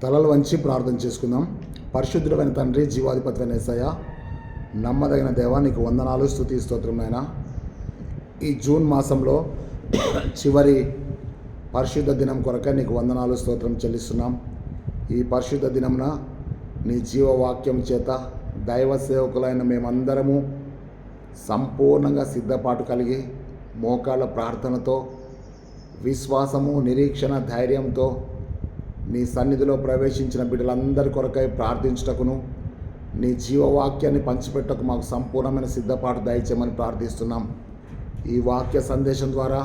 తలలు వంచి ప్రార్థన చేసుకుందాం. పరిశుద్ధుడైన తండ్రి, జీవాధిపతి అయిన యేసయ్య, నమ్మదగిన దేవా, నీకు వందనాలు, స్తుతి, స్తోత్రం నాయనా. ఈ జూన్ మాసంలో చివరి పరిశుద్ధ దినం కొరకై నీకు వందనాలు, స్తోత్రం చెల్లిస్తున్నాం. ఈ పరిశుద్ధ దినంన నీ జీవవాక్యం చేత దైవ సేవకులైన మేమందరము సంపూర్ణంగా సిద్ధపాటు కలిగి మోకాళ్ళ ప్రార్థనతో, విశ్వాసము, నిరీక్షణ, ధైర్యంతో నీ సన్నిధిలో ప్రవేశించిన బిడ్డలందరి కొరకై ప్రార్థించుటకును, నీ జీవవాక్యాన్ని పంచిపెట్టకు మాకు సంపూర్ణమైన సిద్ధపాటు దయచేయమని ప్రార్థిస్తున్నాం. ఈ వాక్య సందేశం ద్వారా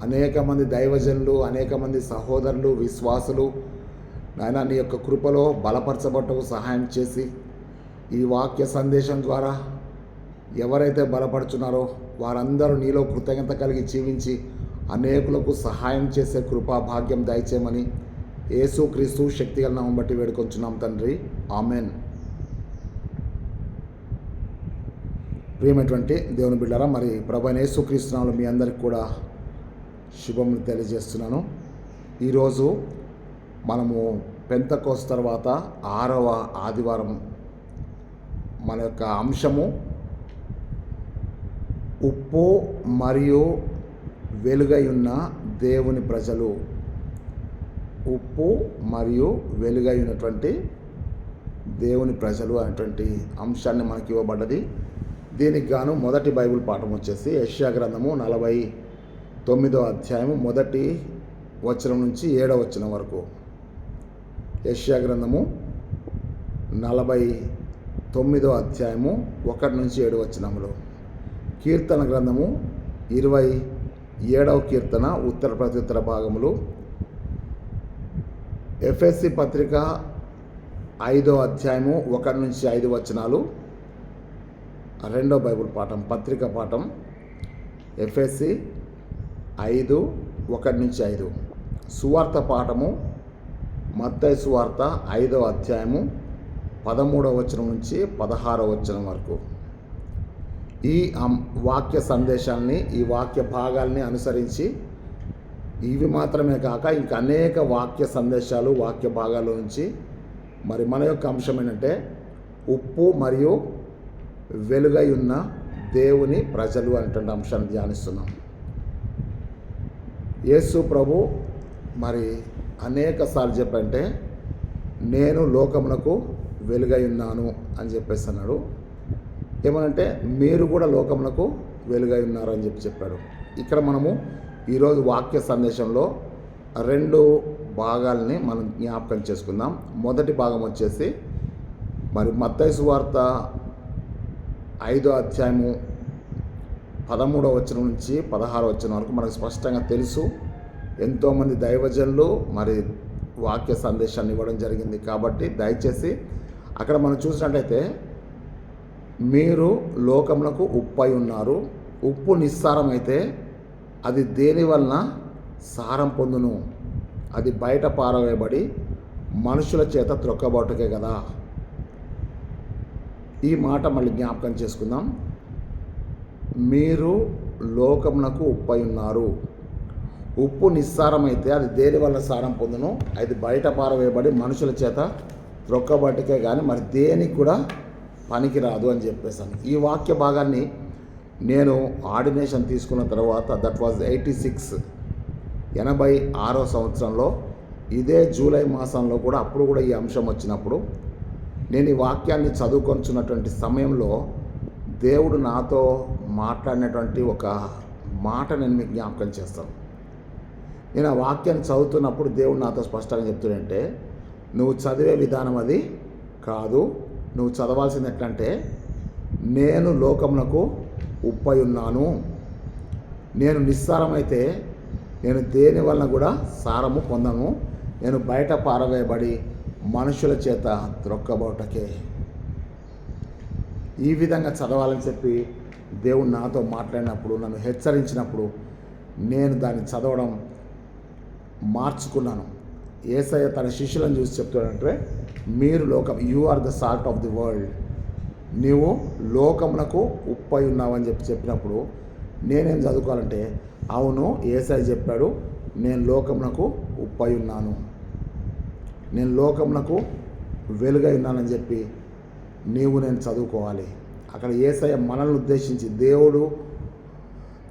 అనేక మంది దైవజనులు, అనేక మంది సహోదరులు, విశ్వాసులు నాయన నీ యొక్క కృపలో బలపరచబట్టకు సహాయం చేసి, ఈ వాక్య సందేశం ద్వారా ఎవరైతే బలపడుచున్నారో వారందరూ నీలో కృతజ్ఞత కలిగి జీవించి అనేకులకు సహాయం చేసే కృపా భాగ్యం దయచేయమని యేసుక్రీస్తు శక్తిగల నామం బట్టి వేడుకొంచున్నాం తండ్రి, ఆమెన్. ప్రియమైనటువంటి దేవుని బిడ్డలారా, మరి ప్రభువైన యేసుక్రీస్తు నామములో మీ అందరికి కూడా శుభములు తెలియజేస్తున్నాను. ఈరోజు మనము పెంతెకోస్తు తర్వాత 6వ ఆదివారం. మన యొక్క అంశము ఉప్పు మరియు వెలుగై ఉన్న దేవుని ప్రజలు. ఉప్పు మరియు వెలుగై ఉన్నటువంటి దేవుని ప్రజలు అనేటువంటి అంశాన్ని మనకి ఇవ్వబడ్డది. దీనికి గాను మొదటి బైబిల్ పాఠం వచ్చేసి యెషయా గ్రంథము 49వ అధ్యాయము 1వ వచనం నుంచి 7వ వచనం వరకు. యెషయా గ్రంథము 49వ అధ్యాయము 1 నుంచి 7 వచనములు. కీర్తన గ్రంథము 27వ కీర్తన ఉత్తర ప్రత్యుత్తర భాగములు. ఎఫెసీ పత్రిక 5వ అధ్యాయము 1 నుంచి 5 వచనాలు. రెండో బైబిల్ పాఠం, పత్రిక పాఠం ఎఫెసీ 5:1 నుంచి 5. సువార్త పాఠము మత్తయి సువార్త 5వ అధ్యాయము 13వ వచనం నుంచి 16వ వచనం వరకు. ఈ వాక్య సందేశాన్ని, ఈ వాక్య భాగాల్ని అనుసరించి ఇవి మాత్రమే కాక ఇంకా అనేక వాక్య సందేశాలు, వాక్య భాగాల నుంచి మరి మన యొక్క అంశం ఏంటంటే ఉప్పు మరియు వెలుగై ఉన్న దేవుని ప్రజలు అనేటువంటి అంశాన్ని ధ్యానిస్తున్నాం. యేసు ప్రభు మరి అనేక సార్లు చెప్పంటే నేను లోకమునకు వెలుగై ఉన్నాను అని చెప్పేసి అన్నాడు. ఏమనంటే మీరు కూడా లోకమునకు వెలుగై ఉన్నారు అని చెప్పాడు. ఇక్కడ మనము ఈరోజు వాక్య సందేశంలో 2 భాగాల్ని మనం జ్ఞాపకం చేసుకుందాం. మొదటి భాగం వచ్చేసి మరి మత్తయి సువార్త 5వ అధ్యాయము 13వ వచనం నుంచి 16వ వచనం వరకు మనకు స్పష్టంగా తెలుసు. ఎంతోమంది దైవజనులు మరి వాక్య సందేశాన్ని ఇవ్వడం జరిగింది. కాబట్టి దయచేసి అక్కడ మనం చూసినట్లయితే మీరు లోకమునకు ఉప్పై ఉన్నారు. ఉప్పు నిస్సారం అయితే అది దేని వలన సారం పొందును? అది బయట పారవేయబడి మనుషుల చేత త్రొక్కబోటకే కదా. ఈ మాట మళ్ళీ జ్ఞాపకం చేసుకుందాం. మీరు లోకమునకు ఉప్పై ఉన్నారు. ఉప్పు నిస్సారం అయితే అది దేని వల్ల సారం పొందును? అది బయట పారవేయబడి మనుషుల చేత త్రొక్కబట్టకే కానీ మరి దేనికి కూడా పనికిరాదు అని చెప్పేసాను. ఈ వాక్య భాగాన్ని నేను ఆర్డినేషన్ తీసుకున్న తర్వాత, దట్ వాజ్ 86వ సంవత్సరంలో, ఇదే జూలై మాసంలో కూడా అప్పుడు కూడా ఈ అంశం వచ్చినప్పుడు నేను ఈ వాక్యాన్ని చదువుకొంచున్నటువంటి సమయంలో దేవుడు నాతో మాట్లాడినటువంటి ఒక మాట నేను మీకు జ్ఞాపకం చేస్తాను. నేను ఆ వాక్యాన్ని చదువుతున్నప్పుడు దేవుడు నాతో స్పష్టంగా చెప్తుందంటే, నువ్వు చదివే విధానం అది కాదు, నువ్వు చదవాల్సింది ఎట్లంటే, నేను లోకమునకు ఉప్పై ఉన్నాను. నేను నిస్సారమైతే నేను దేని వలన కూడా సారము పొందను. నేను బయట పారవేయబడి మనుషుల చేత త్రొక్కబోటకే. ఈ విధంగా చదవాలని చెప్పి దేవుడు నాతో మాట్లాడినప్పుడు, నన్ను హెచ్చరించినప్పుడు నేను దాన్ని చదవడం మార్చుకున్నాను. యేసయ్య తన శిష్యులను చూసి చెప్తాడంటే, మీరు you are the salt of the world. నీవు లోకమునకు ఉప్పై ఉన్నావని చెప్పినప్పుడు నేనేం చదువుకోవాలంటే, అవును యేసయ్య చెప్పాడు, నేను లోకమునకు ఉప్పై ఉన్నాను. నేను లోకమునకు వెలుగై ఉన్నానని చెప్పి నేను చదువుకోవాలి. అక్కడ యేసయ్య మనల్ని ఉద్దేశించి, దేవుడు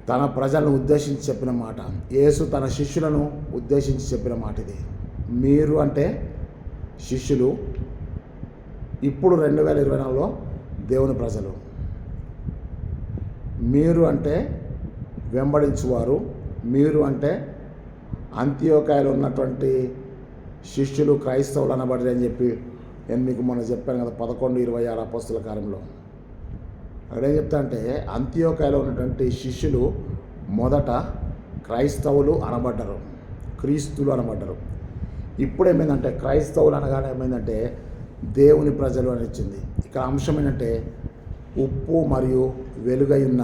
తన ప్రజలను ఉద్దేశించి చెప్పిన మాట, యేసు తన శిష్యులను ఉద్దేశించి చెప్పిన మాట ఇది. మీరు అంటే శిష్యులు, ఇప్పుడు 2024లో దేవుని ప్రజలు. మీరు అంటే వెంబడించువారు, మీరు అంటే అంత్యోకాయలో ఉన్నటువంటి శిష్యులు, క్రైస్తవులు అనబడి అని చెప్పి నేను మీకు మొన్న చెప్పాను కదా 11:26 అపోస్తల కార్యంలో. అక్కడ ఏం చెప్తా అంటే అంత్యోకాయలో ఉన్నటువంటి శిష్యులు మొదట క్రైస్తవులు అనబడ్డారు, క్రీస్తులు అనబడ్డారు. ఇప్పుడు ఏమైందంటే క్రైస్తవులు అనగానే ఏమైందంటే దేవుని ప్రజలు అని వచ్చింది. ఇక్కడ అంశం ఏంటంటే ఉప్పు మరియు వెలుగై ఉన్న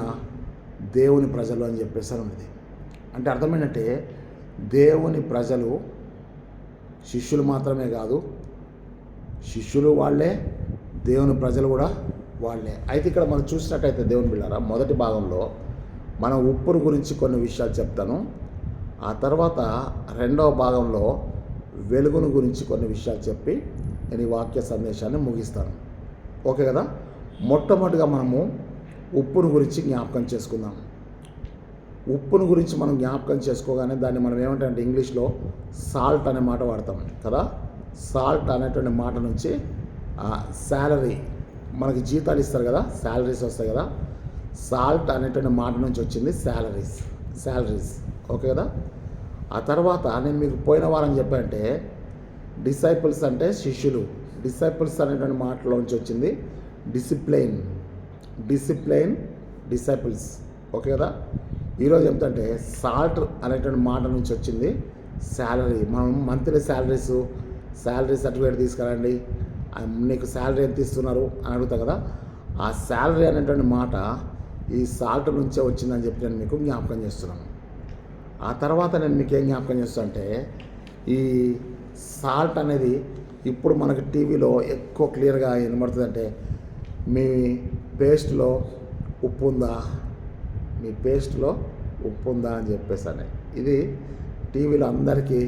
దేవుని ప్రజలు అని చెప్పేసి ఉన్నది. అంటే అర్థమేంటంటే దేవుని ప్రజలు శిష్యులు మాత్రమే కాదు, శిష్యులు వాళ్ళే, దేవుని ప్రజలు కూడా వాళ్ళే. అయితే ఇక్కడ మనం చూసినట్టయితే దేవుని బిడ్డలారా, మొదటి భాగంలో మనం ఉప్పును గురించి కొన్ని విషయాలు చెప్తాను. ఆ తర్వాత రెండవ భాగంలో వెలుగును గురించి కొన్ని విషయాలు చెప్పి నేను ఈ వాక్య సందేశాన్ని ముగిస్తాను. ఓకే కదా? మొట్టమొదటిగా మనము ఉప్పును గురించి జ్ఞాపకం చేసుకుందాం. ఉప్పును గురించి మనం జ్ఞాపకం చేసుకోగానే దాన్ని మనం ఏమంటామంటే ఇంగ్లీష్లో సాల్ట్ అనే మాట వాడతాం కదా. సాల్ట్ అనేటువంటి మాట నుంచి శాలరీ, మనకి జీతాలు ఇస్తారు కదా, శాలరీస్ వస్తాయి కదా, సాల్ట్ అనేటువంటి మాట నుంచి వచ్చింది శాలరీస్. ఓకే కదా? ఆ తర్వాత నేను మీకు పోయిన వారం చెప్పానంటే డిసైపుల్స్ అంటే శిష్యులు, డిసైపుల్స్ అనేటువంటి మాటలో నుంచి వచ్చింది డిసిప్లైన్, డిసైపుల్స్. ఓకే కదా? ఈరోజు ఏమిటంటే సాల్ట్ అనేటువంటి మాట నుంచి వచ్చింది శాలరీ. మనం మంత్లీ శాలరీ సర్టిఫికేట్ తీసుకురండి, నీకు శాలరీ ఎంత ఇస్తున్నారు అని అడుగుతా కదా. ఆ శాలరీ అనేటువంటి మాట ఈ సాల్ట్ నుంచే వచ్చిందని చెప్పి నేను మీకు జ్ఞాపకం చేస్తున్నాను. ఆ తర్వాత నేను మీకు ఏం జ్ఞాపకం చేస్తాను అంటే ఈ సాల్ట్ అనేది ఇప్పుడు మనకి టీవీలో ఎక్కువ క్లియర్గా వినబడుతుంది. అంటే మీ పేస్ట్లో ఉప్పు ఉందా అని చెప్పేసి ఇది టీవీలో అందరికీ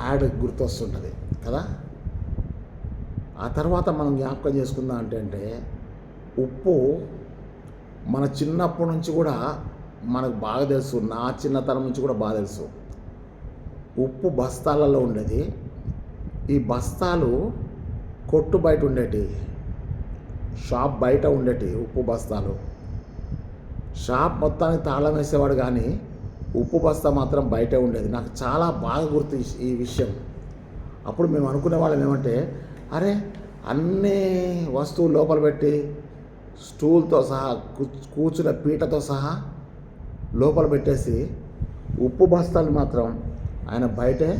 యాడ్ గుర్తొస్తుంటుంది కదా. ఆ తర్వాత మనం జ్ఞాపకం చేసుకుందాం అంటే ఉప్పు మన చిన్నప్పటి నుంచి కూడా మనకు బాగా తెలుసు, నా చిన్నతనం నుంచి కూడా బాగా తెలుసు. ఉప్పు బస్తాలలో ఉండేది. ఈ బస్తాలు కొట్టు బయట ఉండేటి, షాప్ బయట ఉండేటి ఉప్పు బస్తాలు. షాప్ మొత్తానికి తాళం వేసేవాడు కానీ ఉప్పు బస్తా మాత్రం బయటే ఉండేది. నాకు చాలా బాగా గుర్తు ఈ విషయం. అప్పుడు మేము అనుకునే వాళ్ళం ఏమంటే, అరే అన్ని వస్తువులు లోపల పెట్టి స్టూల్తో సహా కూర్చున్న పీటతో సహా లోపల పెట్టేసి ఉప్పు బస్తాలు మాత్రం ఆయన బయటే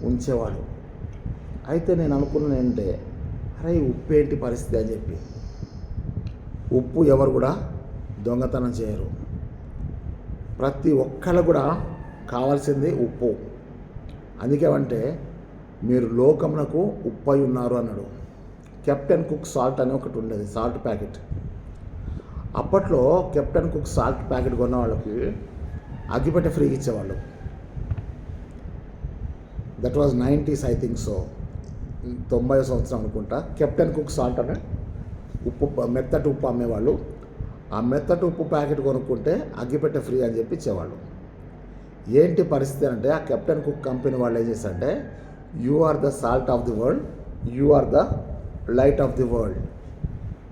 ఉంచేవాడు. అయితే నేను అనుకున్నాను ఏంటంటే, అరే ఉప్పు ఏంటి పరిస్థితి అని చెప్పి. ఉప్పు ఎవరు కూడా దొంగతనం చేయరు. ప్రతి ఒక్కళ్ళు కూడా కావాల్సింది ఉప్పు. అందుకేమంటే మీరు లోకమునకు ఉప్పు అయి ఉన్నారు అన్నాడు. కెప్టెన్ కుక్ సాల్ట్ అని ఒకటి ఉండేది, సాల్ట్ ప్యాకెట్. అప్పట్లో కెప్టెన్ కుక్ సాల్ట్ ప్యాకెట్ కొన్న వాళ్ళకి అగ్గిపెట్టె ఫ్రీగా ఇచ్చేవాళ్ళు. That was 90s I think so, 90వ సంవత్సరం అనుకుంటా. కెప్టెన్ కుక్ సాల్ట్ అనే ఉప్పు, మెత్తటి ఉప్పు అమ్మేవాళ్ళు. ఆ మెత్తటి ఉప్పు ప్యాకెట్ కొనుక్కుంటే అగ్గిపెట్టె ఫ్రీ అని చెప్పి ఇచ్చేవాళ్ళు. ఏంటి పరిస్థితి అంటే ఆ కెప్టెన్ కుక్ కంపెనీ వాళ్ళు ఏం చేశారంటే, you are the salt of the world, you are the light of the world.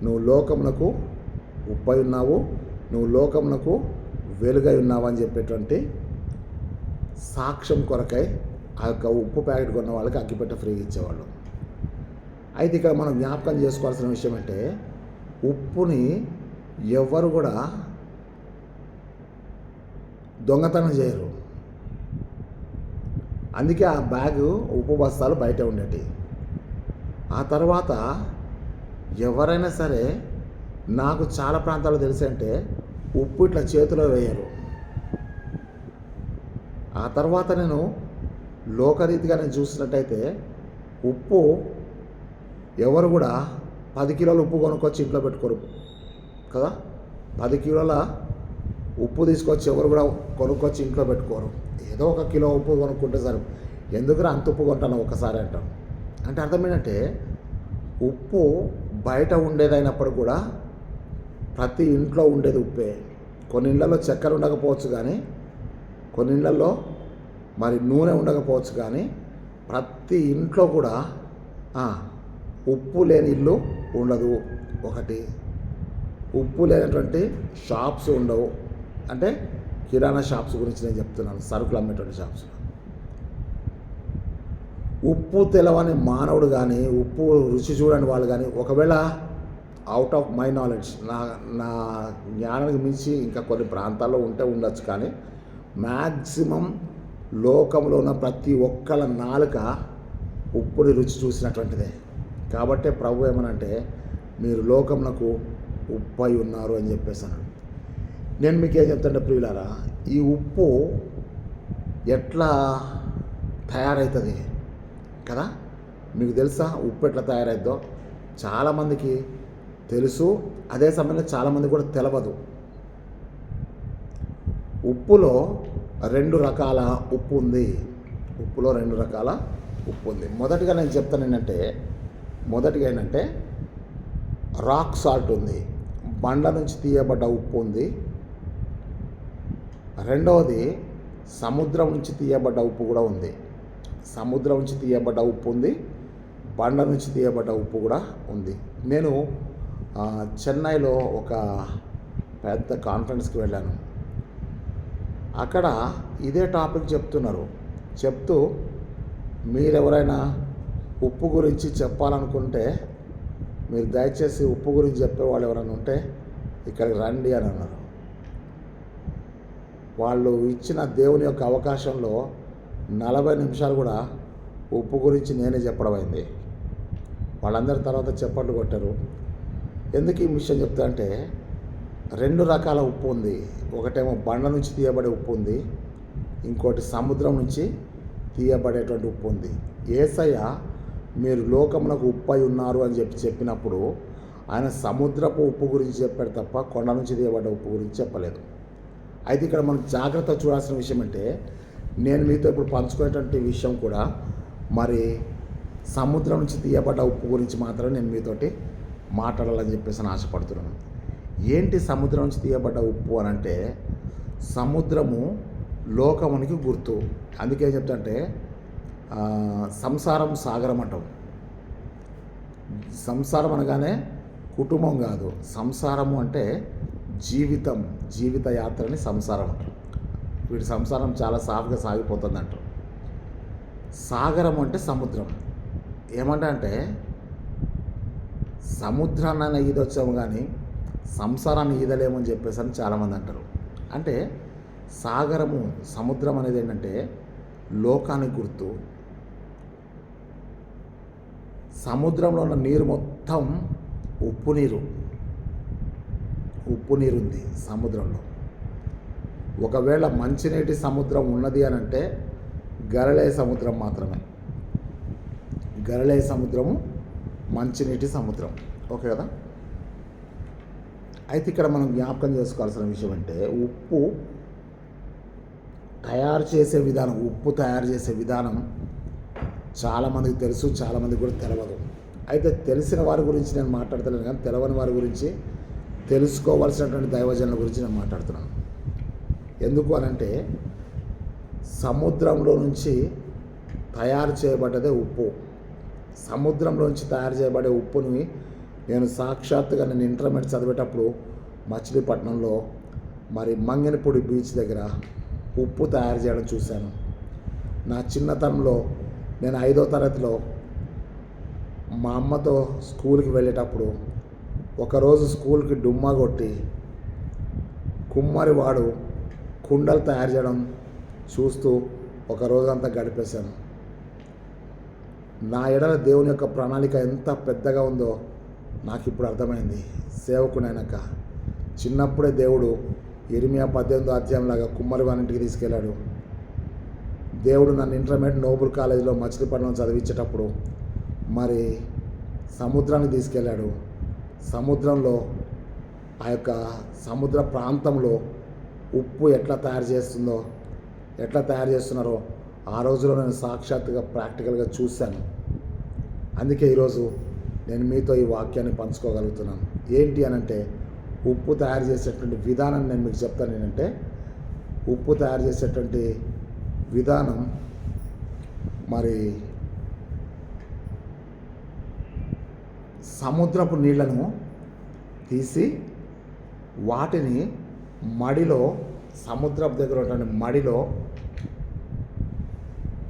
నువ్వు లోకమునకు ఉప్పై ఉన్నావు, నువ్వు లోకమునకు వెలుగై ఉన్నావు అని చెప్పేటువంటి సాక్ష్యం కొరకై ఆ యొక్క ఉప్పు ప్యాకెట్ కొన్న వాళ్ళకి అగ్గిపెట్టె ఫ్రీగా ఇచ్చేవాళ్ళు. అయితే ఇక్కడ మనం జ్ఞాపకం చేసుకోవాల్సిన విషయం అంటే ఉప్పుని ఎవరు కూడా దొంగతనం చేయరు. అందుకే ఆ బ్యాగు ఉప్పు బస్తాలు బయట ఉండేటి. ఆ తర్వాత ఎవరైనా సరే, నాకు చాలా ప్రాంతాలు తెలిసి అంటే ఉప్పు ఇట్లా చేతిలో వేయరు. ఆ తర్వాత నేను లోకరీతిగా నేను చూసినట్టయితే ఉప్పు ఎవరు కూడా 10 కిలోల ఉప్పు కొనుక్కొచ్చి ఇంట్లో పెట్టుకోరు కదా. 10 కిలోల ఉప్పు తీసుకొచ్చి ఎవరు కూడా కొనుక్కొచ్చి ఇంట్లో పెట్టుకోరు. ఏదో 1 కిలో ఉప్పు కొనుక్కుంటే సరే. ఎందుకురా అంత ఉప్పు కొంటాను ఒకసారి అంటాం. అంటే అర్థం ఏంటంటే ఉప్పు బయట ఉండేదైనప్పుడు కూడా ప్రతి ఇంట్లో ఉండేది ఉప్పే. కొన్ని ఇళ్లలో చక్కెర ఉండకపోవచ్చు, కానీ కొన్ని ఇళ్లలో మరి నూనె ఉండకపోవచ్చు, కానీ ప్రతి ఇంట్లో కూడా ఉప్పు లేని ఇల్లు ఉండదు. ఒకటి, ఉప్పు లేనటువంటి షాప్స్ ఉండవు. అంటే కిరాణా షాప్స్ గురించి నేను చెప్తున్నాను, సరుకులు అమ్మేటువంటి షాప్స్. ఉప్పు తెలవని మానవుడు కానీ, ఉప్పు రుచి చూడని వాళ్ళు కానీ, ఒకవేళ అవుట్ ఆఫ్ మై నాలెడ్జ్, నా జ్ఞానానికి మించి ఇంకా కొన్ని ప్రాంతాల్లో ఉంటే ఉండొచ్చు, కానీ మ్యాక్సిమం లోకంలో ఉన్న ప్రతి ఒక్కళ్ళ నాలుక ఉప్పుని రుచి చూసినటువంటిదే. కాబట్టే ప్రభు ఏమనంటే మీరు లోకమునకు ఉప్పై ఉన్నారు అని చెప్పేసాను. నేను మీకు ఏం చెప్తాంటే ప్రియులారా, ఈ ఉప్పు ఎట్లా తయారవుతుంది కదా, మీకు తెలుసా ఉప్పు ఎట్లా తయారైద్దో? చాలామందికి తెలుసు, అదే సమయంలో చాలామంది కూడా తెలియదు. ఉప్పులో 2 రకాల ఉప్పు ఉంది. ఉప్పులో 2 రకాల ఉప్పు ఉంది. మొదటిగా నేను చెప్తాను ఏంటంటే రాక్ సాల్ట్ ఉంది, బండ నుంచి తీయబడ్డ ఉప్పు ఉంది. రెండవది సముద్రం నుంచి తీయబడ్డ ఉప్పు కూడా ఉంది. సముద్రం నుంచి తీయబడ్డ ఉప్పు ఉంది, బండ నుంచి తీయబడ్డ ఉప్పు కూడా ఉంది. నేను చెన్నైలో ఒక పెద్ద కాన్ఫరెన్స్కి వెళ్ళాను. అక్కడ ఇదే టాపిక్ చెప్తూ మీరెవరైనా ఉప్పు గురించి చెప్పాలనుకుంటే మీరు దయచేసి ఉప్పు గురించి చెప్పేవాళ్ళు ఎవరైనా ఉంటే ఇక్కడికి రండి అని అన్నారు. వాళ్ళు ఇచ్చిన దేవుని యొక్క అవకాశంలో 40 నిమిషాలు కూడా ఉప్పు గురించి నేనే చెప్పడం అయింది. వాళ్ళందరి తర్వాత చప్పట్లు కొట్టారు. ఎందుకు ఈ విషయం చెప్తా అంటే 2 రకాల ఉప్పు ఉంది. ఒకటేమో బండ నుంచి తీయబడే ఉప్పు ఉంది, ఇంకోటి సముద్రం నుంచి తీయబడేటువంటి ఉప్పు ఉంది. యేసయ్య మీరు లోకమునకు ఉప్పై ఉన్నారు అని చెప్పినప్పుడు ఆయన సముద్రపు ఉప్పు గురించి చెప్పాడు తప్ప కొండ నుంచి తీయబడ్డ ఉప్పు గురించి చెప్పలేదు. అయితే ఇక్కడ మనం జాగ్రత్త చూడాల్సిన విషయం అంటే, నేను మీతో ఇప్పుడు పంచుకునేటువంటి విషయం కూడా మరి సముద్రం నుంచి తీయబడ్డ ఉప్పు గురించి మాత్రమే నేను మీతోటి మాట్లాడాలని చెప్పేసి ఆశపడుతున్నాను. ఏంటి సముద్రం నుంచి తీయబడ్డ ఉప్పు అని అంటే, సముద్రము లోకమునికి గుర్తు. అందుకే చెప్తా అంటే సంసారం సాగరం అంటాం. సంసారం అనగానే కుటుంబం కాదు, సంసారము అంటే జీవిత యాత్రని సంసారం అంటారు. వీడి సంసారం చాలా సాఫ్గా సాగిపోతుంది అంటారు. సాగరం అంటే సముద్రం. ఏమంటే సముద్రాన్ని ఈదొచ్చాము కానీ సంసారాన్ని ఈదలేమని చెప్పేసి అని చాలామంది అంటారు. అంటే సముద్రం అనేది ఏంటంటే లోకానికి గుర్తు. సముద్రంలో ఉన్న నీరు మొత్తం ఉప్పు నీరు ఉంది సముద్రంలో. ఒకవేళ మంచినీటి సముద్రం ఉన్నది అని అంటే గలిలయ సముద్రం మాత్రమే. గలిలయ సముద్రము మంచినీటి సముద్రం. ఓకే కదా. అయితే ఇక్కడ మనం జ్ఞాపకం చేసుకోవాల్సిన విషయం అంటే ఉప్పు తయారు చేసే విధానం చాలామందికి తెలుసు, చాలామందికి కూడా తెలియదు. అయితే తెలిసిన వారి గురించి నేను మాట్లాడతలేను, కానీ తెలవని వారి గురించి, తెలుసుకోవాల్సినటువంటి దైవజనుల గురించి నేను మాట్లాడుతున్నాను. ఎందుకు అనంటే సముద్రంలో నుంచి తయారు చేయబడ్డదే ఉప్పు. సముద్రంలో నుంచి తయారు చేయబడే ఉప్పుని నేను సాక్షాత్తుగా నేను ఇంటర్మీడియట్ చదివేటప్పుడు మచిలీపట్నంలో మరి మంగనపూడి బీచ్ దగ్గర ఉప్పు తయారు చేయడం చూశాను. నా చిన్నతనంలో నేను 5వ తరగతిలో మా అమ్మతో స్కూల్కి వెళ్ళేటప్పుడు ఒకరోజు స్కూల్కి డుమ్మా కొట్టి కుమ్మరి వాడు కుండలు తయారు చేయడం చూస్తూ ఒక రోజంతా గడిపేశాను. నా ఎడల దేవుని యొక్క ప్రణాళిక ఎంత పెద్దగా ఉందో నాకు ఇప్పుడు అర్థమైంది. సేవకునైనాక చిన్నప్పుడే దేవుడు ఇర్మియా 18వ అధ్యాయంలాగా కుమ్మరి వారింటికి తీసుకెళ్ళాడు. దేవుడు నన్ను ఇంటర్మీడియట్ నోబుల్ కాలేజీలో మచిలీపట్నం చదివించేటప్పుడు మరి సముద్రానికి తీసుకెళ్ళాడు. సముద్రంలో ఆ యొక్క సముద్ర ప్రాంతంలో ఉప్పు ఎట్లా తయారు చేస్తున్నారో ఆ రోజులో నేను సాక్షాత్తుగా ప్రాక్టికల్గా చూశాను. అందుకే ఈరోజు నేను మీతో ఈ వాక్యాన్ని పంచుకోగలుగుతున్నాను. ఏంటి అనంటే, ఉప్పు తయారు చేసేటువంటి విధానం నేను మీకు చెప్తాను. ఏంటంటే, ఉప్పు తయారు చేసేటువంటి విధానం మరి సముద్రపు నీళ్లను తీసి వాటిని మడిలో, సముద్రపు దగ్గర ఉన్నటువంటి మడిలో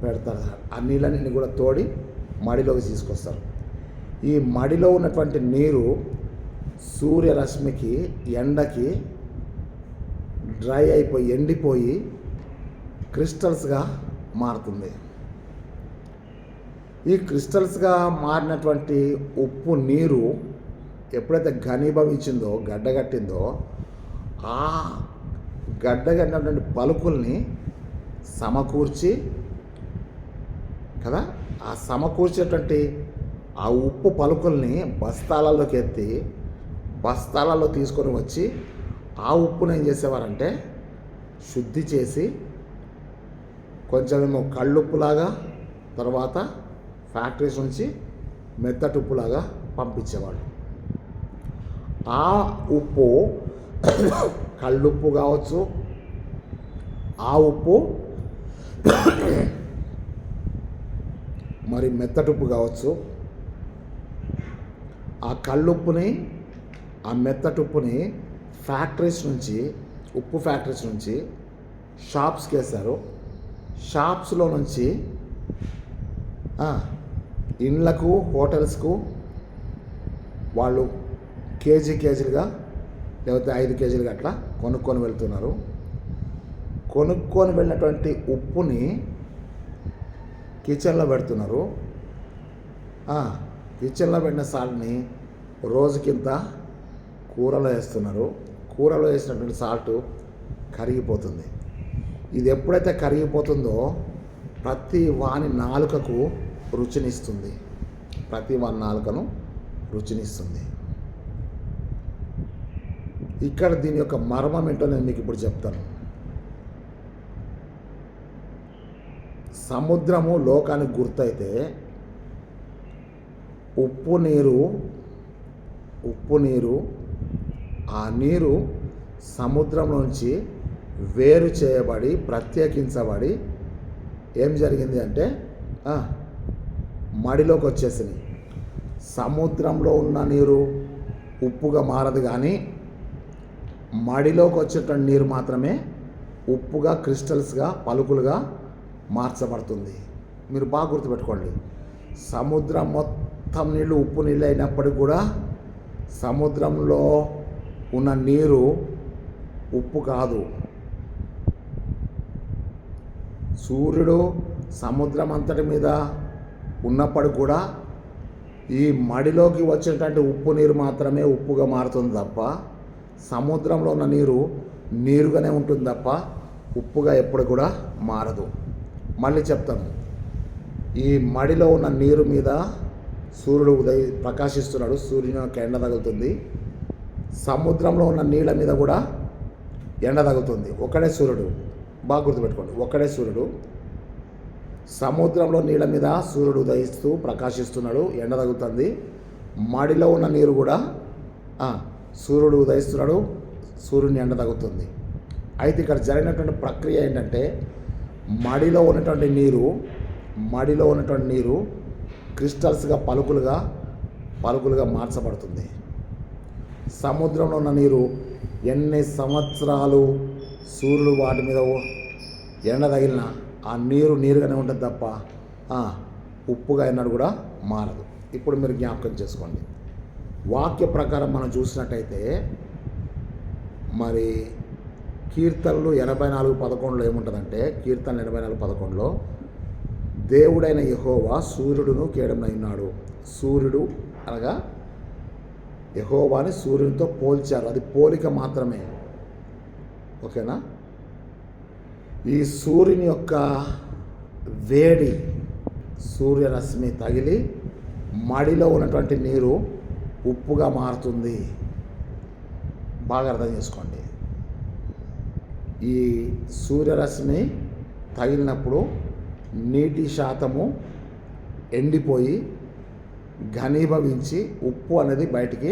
పెడతారు. ఆ నీళ్ళని కూడా తోడి మడిలోకి తీసుకొస్తారు. ఈ మడిలో ఉన్నటువంటి నీరు సూర్యరశ్మికి, ఎండకి డ్రై అయిపోయి, ఎండిపోయి క్రిస్టల్స్గా మారుతుంది. ఈ క్రిస్టల్స్గా మారినటువంటి ఉప్పు నీరు ఎప్పుడైతే ఘనీభవించిందో, గడ్డగట్టిందో, ఆ గడ్డగట్టినటువంటి పలుకుల్ని సమకూర్చి కదా, ఆ సమకూర్చేటువంటి ఆ ఉప్పు పలుకుల్ని బస్తాలలోకి ఎత్తి బస్తాలలో తీసుకొని వచ్చి ఆ ఉప్పును ఏం చేసేవారంటే శుద్ధి చేసి కొంచెమేమో కళ్ళుప్పులాగా, తర్వాత ఫ్యాక్టరీస్ నుంచి మెత్తటి ఉప్పులాగా పంపించేవాళ్ళు. ఆ ఉప్పు కళ్ళుప్పు కావచ్చు, ఆ ఉప్పు మరి మెత్తటుప్పు కావచ్చు. ఆ కళ్ళుప్పుని, ఆ మెత్తటుప్పుని ఫ్యాక్టరీస్ నుంచి, ఉప్పు ఫ్యాక్టరీస్ నుంచి షాప్స్కి వేశారు. షాప్స్లో నుంచి ఇండ్లకు, హోటల్స్కు వాళ్ళు కేజీలుగా లేకపోతే 5 కేజీలుగా అట్లా కొనుక్కొని వెళ్తున్నారు. కొనుక్కొని వెళ్ళినటువంటి ఉప్పుని కిచెన్లో పెడుతున్నారు. కిచెన్లో పెట్టిన సాల్ట్ని రోజుకింత కూరలో వేస్తున్నారు. కూరలో వేసినటువంటి సాల్ట్ కరిగిపోతుంది. ఇది ఎప్పుడైతే కరిగిపోతుందో ప్రతి వాని నాలుకకు రుచినిస్తుంది. ప్రతి వాని నాలుకను రుచినిస్తుంది. ఇక్కడ దీని యొక్క మర్మం ఏంటో నేను మీకు ఇప్పుడు చెప్తాను. సముద్రము లోకానికి గుర్తయితే ఉప్పు నీరు ఆ నీరు సముద్రం నుంచి వేరు చేయబడి, ప్రత్యేకించబడి ఏం జరిగింది అంటే మడిలోకి వచ్చేసింది. సముద్రంలో ఉన్న నీరు ఉప్పుగా మారదు, కానీ మడిలోకి వచ్చేటువంటి నీరు మాత్రమే ఉప్పుగా, క్రిస్టల్స్గా, పలుకులుగా మార్చబడుతుంది. మీరు బాగా గుర్తుపెట్టుకోండి. సముద్రం మొత్తం నీళ్ళు ఉప్పు నీళ్ళు అయినప్పటికీ కూడా సముద్రంలో ఉన్న నీరు ఉప్పు కాదు. సూర్యుడు సముద్రం అంతటి మీద ఉన్నప్పటికి కూడా ఈ మడిలోకి వచ్చేటువంటి ఉప్పు నీరు మాత్రమే ఉప్పుగా మారుతుంది తప్ప, సముద్రంలో ఉన్న నీరు నీరుగానే ఉంటుంది తప్ప ఉప్పుగా ఎప్పుడు కూడా మారదు. మళ్ళీ చెప్తాను. ఈ మడిలో ఉన్న నీరు మీద సూర్యుడు ప్రకాశిస్తున్నాడు, సూర్యుని యొక్క ఎండ తగులుతుంది. సముద్రంలో ఉన్న నీళ్ళ మీద కూడా ఎండ తగులుతుంది. ఒకడే సూర్యుడు, బాగా గుర్తుపెట్టుకోండి, ఒకడే సూర్యుడు. సముద్రంలో నీళ్ళ మీద సూర్యుడు ఉదయిస్తూ ప్రకాశిస్తున్నాడు, ఎండ తగులుతుంది. మడిలో ఉన్న నీరు కూడా సూర్యుడు ఉదయిస్తున్నాడు, సూర్యుని ఎండ తగులుతుంది. అయితే ఇక్కడ జరిగినటువంటి ప్రక్రియ ఏంటంటే, మడిలో ఉన్నటువంటి నీరు క్రిస్టల్స్గా, పలుకులుగా మార్చబడుతుంది. సముద్రంలో ఉన్న నీరు ఎన్ని సంవత్సరాలు సూర్యుడు వాటి మీద ఎండ తగిలినా ఆ నీరుగానే ఉంటుంది తప్ప ఉప్పుగా ఎన్నడూ కూడా మారదు. ఇప్పుడు మీరు జ్ఞాపకం చేసుకోండి. వాక్య ప్రకారం మనం చూసినట్టయితే మరి కీర్తనలు 84:11 ఏముంటుందంటే, కీర్తనలు 84:11 దేవుడైన యెహోవా సూర్యుడును కేడమునైనాడు. సూర్యుడు అనగా యెహోవాని సూర్యునితో పోల్చారు. అది పోలిక మాత్రమే. ఓకేనా? ఈ సూర్యుని యొక్క వేడి, సూర్యరశ్మి తగిలి మడిలో ఉన్నటువంటి నీరు ఉప్పుగా మారుతుంది. బాగా అర్థం చేసుకోండి. ఈ సూర్యరశ్మి తగిలినప్పుడు నీటి శాతము ఎండిపోయి ఘనీభవించి ఉప్పు అనేది బయటికి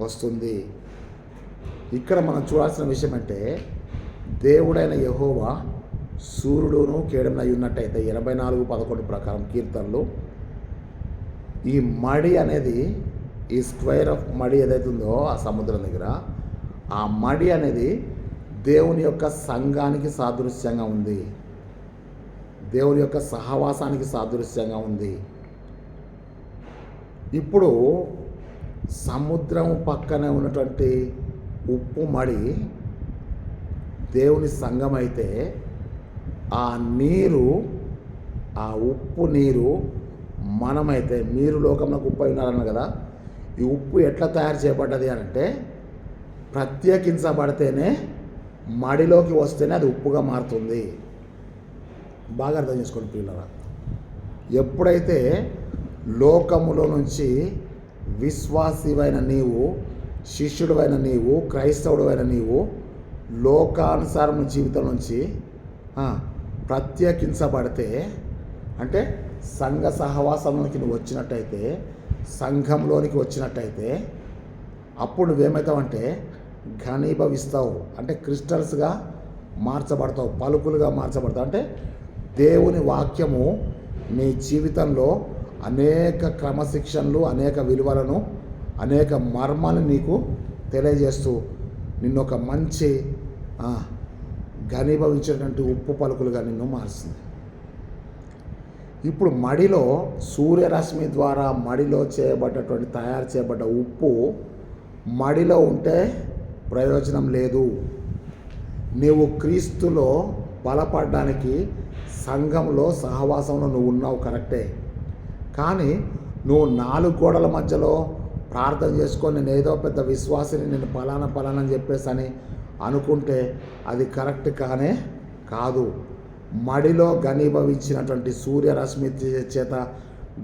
వస్తుంది. ఇక్కడ మనం చూడాల్సిన విషయం అంటే దేవుడైన యెహోవా సూర్యుడును కేడెమునై ఉన్నట్టయితే 84:11 ప్రకారం కీర్తనలు, ఈ మడి అనేది, ఈ స్క్వేర్ ఆఫ్ మడి ఏదైతే ఉందో ఆ సముద్రం దగ్గర, ఆ మడి అనేది దేవుని యొక్క సంఘానికి సాదృశ్యంగా ఉంది, దేవుని యొక్క సహవాసానికి సాదృశ్యంగా ఉంది. ఇప్పుడు సముద్రం పక్కనే ఉన్నటువంటి ఉప్పు మడి దేవుని సంఘం అయితే, ఆ నీరు, ఆ ఉప్పు నీరు మనమైతే, మీరు లోకంలోకి ఉప్పు ఉన్నారన్న కదా, ఈ ఉప్పు ఎట్లా తయారు చేయబడ్డది అని అంటే ప్రత్యేకించబడితేనే, మడిలోకి వస్తేనే అది ఉప్పుగా మారుతుంది. బాగా అర్థం చేసుకోండి పిల్లరా. ఎప్పుడైతే లోకములో నుంచి విశ్వాసివైన నీవు, శిష్యుడివైన నీవు, క్రైస్తవుడివైన నీవు లోకానుసారం జీవితం నుంచి ప్రత్యేకించబడితే, అంటే సంఘ సహవాసంలోనికి నువ్వు వచ్చినట్టయితే, సంఘంలోనికి వచ్చినట్టయితే, అప్పుడు నువ్వేమవుతావంటే ఘనీభవిస్తావు, అంటే క్రిస్టల్స్గా మార్చబడతావు, పలుకులుగా మార్చబడతావు. అంటే దేవుని వాక్యము నీ జీవితంలో అనేక క్రమశిక్షణలు, అనేక విలువలను, అనేక మర్మాలను నీకు తెలియజేస్తూ నిన్ను ఒక మంచి ఘనీభవించేటువంటి ఉప్పు పలుకులుగా నిన్ను మారుస్తుంది. ఇప్పుడు మడిలో సూర్యరశ్మి ద్వారా మడిలో తయారు చేయబడ్డ ఉప్పు మడిలో ఉంటే ప్రయోజనం లేదు. నీవు క్రీస్తులో బలపడడానికి సంఘంలో సహవాసంలో నువ్వు ఉన్నావు కరెక్టే, కానీ నువ్వు 4 గోడల మధ్యలో ప్రార్థన చేసుకొని నేను ఏదో పెద్ద విశ్వాసిని, నేను పలానా అని చెప్పేసి అని అనుకుంటే అది కరెక్ట్ కానే కాదు. మడిలో ఘనీభవించినటువంటి సూర్యరశ్మి చేత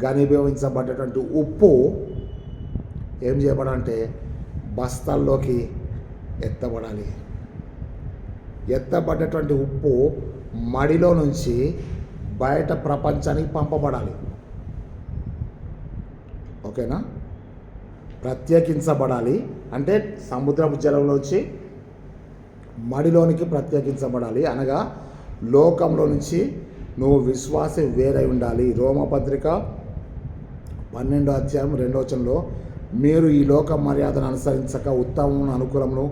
ఘనీభవించబడ్డటువంటి ఉప్పు ఏం చేయబడాలంటే బస్తాల్లోకి ఎత్తబడాలి. ఎత్తబడ్డటువంటి ఉప్పు మడిలో నుంచి బయట ప్రపంచానికి పంపబడాలి. ఓకేనా? ప్రత్యేకించబడాలి అంటే సముద్రపు జలంలోంచి మడిలోనికి ప్రత్యేకించబడాలి, అనగా లోకంలో నుంచి నువ్వు విశ్వాసి వేరై ఉండాలి. రోమపత్రిక 12:2 మీరు ఈ లోక మర్యాదను అనుసరించక ఉత్తమమును, అనుకూలమును,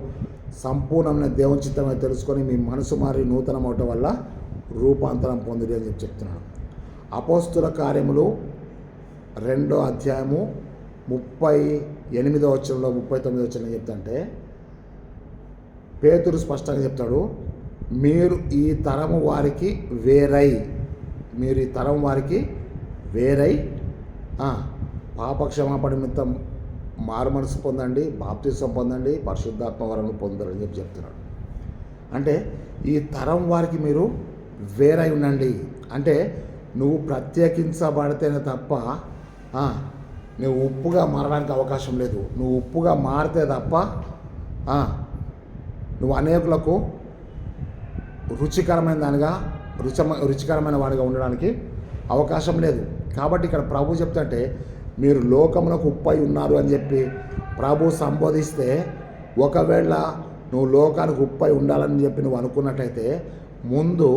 సంపూర్ణమైన దేవుని చిత్తమై తెలుసుకొని మీ మనసు మారి నూతనమవటం వల్ల రూపాంతరం పొందిడి అని చెప్తున్నాడు. అపోస్తుల కార్యములు 2:38 39 చెప్తాంటే పేతురు స్పష్టంగా చెప్తాడు, మీరు ఈ తరం వారికి వేరై పాపక్షమాపణ నిమిత్తం మారు మనసు పొందండి, బాప్తిసం పొందండి, పరిశుద్ధాత్మ వరం పొందారని చెప్తున్నాడు. అంటే ఈ తరం వారికి మీరు వేరై ఉండండి. అంటే నువ్వు ప్రత్యేకించబడితేనే తప్ప నువ్వు ఉప్పుగా మారడానికి అవకాశం లేదు. నువ్వు ఉప్పుగా మారితే తప్ప నువ్వు అనేకులకు రుచికరమైన వాడిగా ఉండడానికి అవకాశం లేదు. కాబట్టి ఇక్కడ ప్రభు చెప్తుంటే మీరు లోకములకు ఉప్పై ఉన్నారు అని చెప్పి ప్రభు సంబోధిస్తే, ఒకవేళ నువ్వు లోకానికి ఉప్పై ఉండాలని చెప్పి నువ్వు అనుకున్నట్టయితే ముందు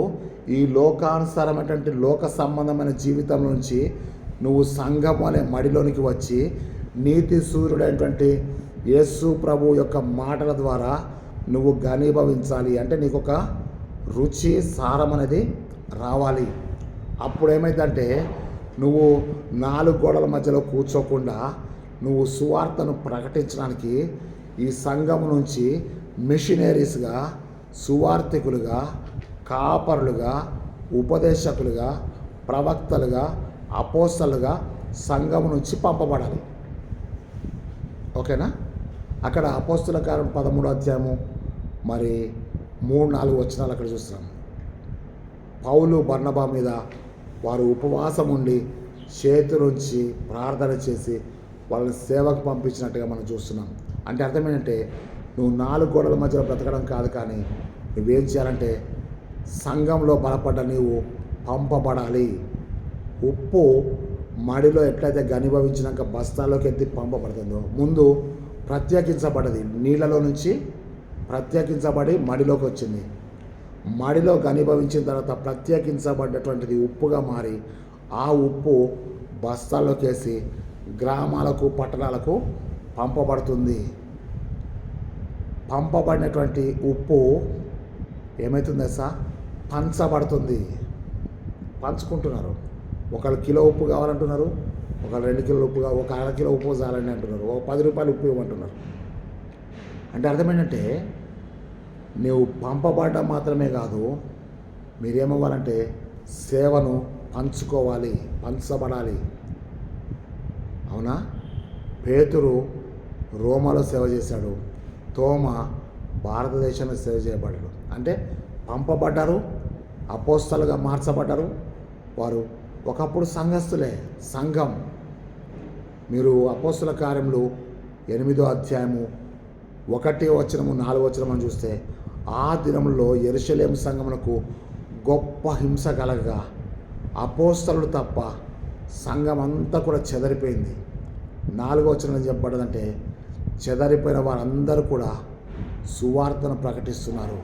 ఈ లోకానుసారమైనటువంటి లోక సంబంధమైన జీవితం నుంచి నువ్వు సంఘం అనే మడిలోనికి వచ్చి నీతి సూర్యుడైనటువంటి యేసు ప్రభు యొక్క మాటల ద్వారా నువ్వు ఘనీభవించాలి. అంటే నీకు ఒక రుచి, సారం అనేది రావాలి. అప్పుడు ఏమైందంటే నువ్వు 4 గోడల మధ్యలో కూర్చోకుండా నువ్వు సువార్తను ప్రకటించడానికి ఈ సంఘం నుంచి మిషనరీస్గా, సువార్థికులుగా, కాపరులుగా, ఉపదేశకులుగా, ప్రవక్తలుగా, అపోస్తలుగా సంఘం నుంచి పంపబడాలి. ఓకేనా? అక్కడ అపోస్తుల కార్యం 13 మరి 3-4 అక్కడ చూస్తున్నాం. పౌలు బర్నబా మీద వారు ఉపవాసం ఉండి చేతులుంచి ప్రార్థన చేసి వాళ్ళని సేవకు పంపించినట్టుగా మనం చూస్తున్నాం. అంటే అర్థం ఏంటంటే నువ్వు 4 గోడల మధ్యలో బ్రతకడం కాదు, కానీ నువ్వేం చేయాలంటే సంఘంలో బలపడ్డ నీవు పంపబడాలి. ఉప్పు మడిలో ఎట్లయితే ఘనీభవించినాక బస్తాల్లోకి ఎత్తి పంపబడుతుందో, ముందు ప్రత్యేకించబడ్డది, నీళ్ళలో నుంచి ప్రత్యేకించబడి మడిలోకి వచ్చింది. మడిలో ఘనీభవించిన తర్వాత ప్రత్యేకించబడ్డటువంటిది ఉప్పుగా మారి ఆ ఉప్పు బస్తాల్లోకి వేసి గ్రామాలకు పట్టణాలకు పంపబడుతుంది. పంపబడినటువంటి ఉప్పు ఏమవుతుంది సార్? పంచబడుతుంది. పంచుకుంటున్నారు. ఒకళ్ళు కిలో ఉప్పు కావాలంటున్నారు, ఒకళ్ళు 2 కిలోల ఉప్పు, ఒక అర కిలో ఉప్పు చాలని అంటున్నారు, ఒక 10 రూపాయలు ఉప్పు ఇవ్వమంటున్నారు. అంటే అర్థమేంటంటే నువ్వు పంపబడడం మాత్రమే కాదు, మీరేమవ్వాలంటే సేవను పంచుకోవాలి, పంచబడాలి. అవునా? పేతురు రోమాలో సేవ చేశాడు, తోమ భారతదేశంలో సేవ చేయబడ్డాడు. అంటే పంపబడ్డారు, అపోస్తలుగా మార్చబడ్డారు. వారు ఒకప్పుడు సంఘస్థులే, సంఘం. మీరు అపోస్తల కార్యములు 8వ అధ్యాయము 1వ వచనము 4వ వచనం అని చూస్తే, ఆ దినములో యెరూషలేము సంఘమునకు గొప్ప హింస కలగగా అపోస్తలుడు తప్ప సంఘం అంతా కూడా చెదరిపోయింది. 4వ వచనం చెప్పబడ్డదంటే చెదరిపోయిన వారందరూ కూడా సువార్తను ప్రకటిస్తున్నారు.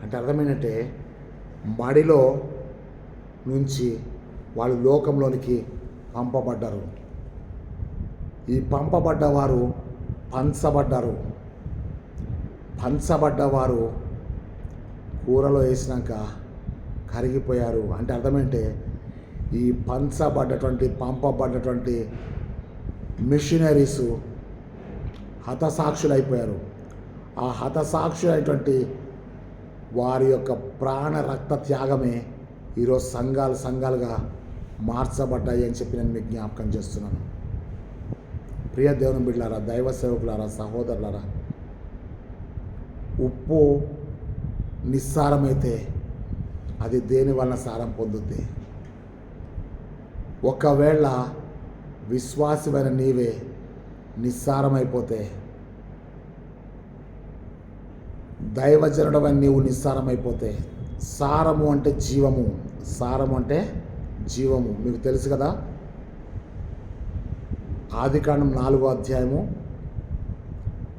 అంటే అర్థమేంటంటే మడిలో నుంచి వాళ్ళు లోకంలోనికి పంపబడ్డారు. ఈ పంపబడ్డవారు పంచబడ్డారు. పంచబడ్డవారు కూరలో వేసినాక కరిగిపోయారు. అంటే అర్థమేంటే ఈ పంపబడ్డటువంటి మిషనరీసు హతసాక్షులైపోయారు. ఆ హతసాక్షులైనటువంటి వారి యొక్క ప్రాణ రక్త త్యాగమే ఈరోజు సంఘాలుగా మార్చబడ్డాయి అని చెప్పి నేను మీకు జ్ఞాపకం చేస్తున్నాను. ప్రియ దేవుని బిడ్డలారా, దైవ సేవకులారా, సహోదరులారా, ఉప్పు నిస్సారమైతే అది దేని వలన సారం పొందుద్ది? ఒకవేళ విశ్వాసమైన నీవే నిస్సారమైపోతే, దైవజనుడవని నీవు నిస్సారమైపోతే, సారము అంటే జీవము, సారము అంటే జీవము. మీకు తెలుసు కదా, ఆదికాండం 4వ అధ్యాయము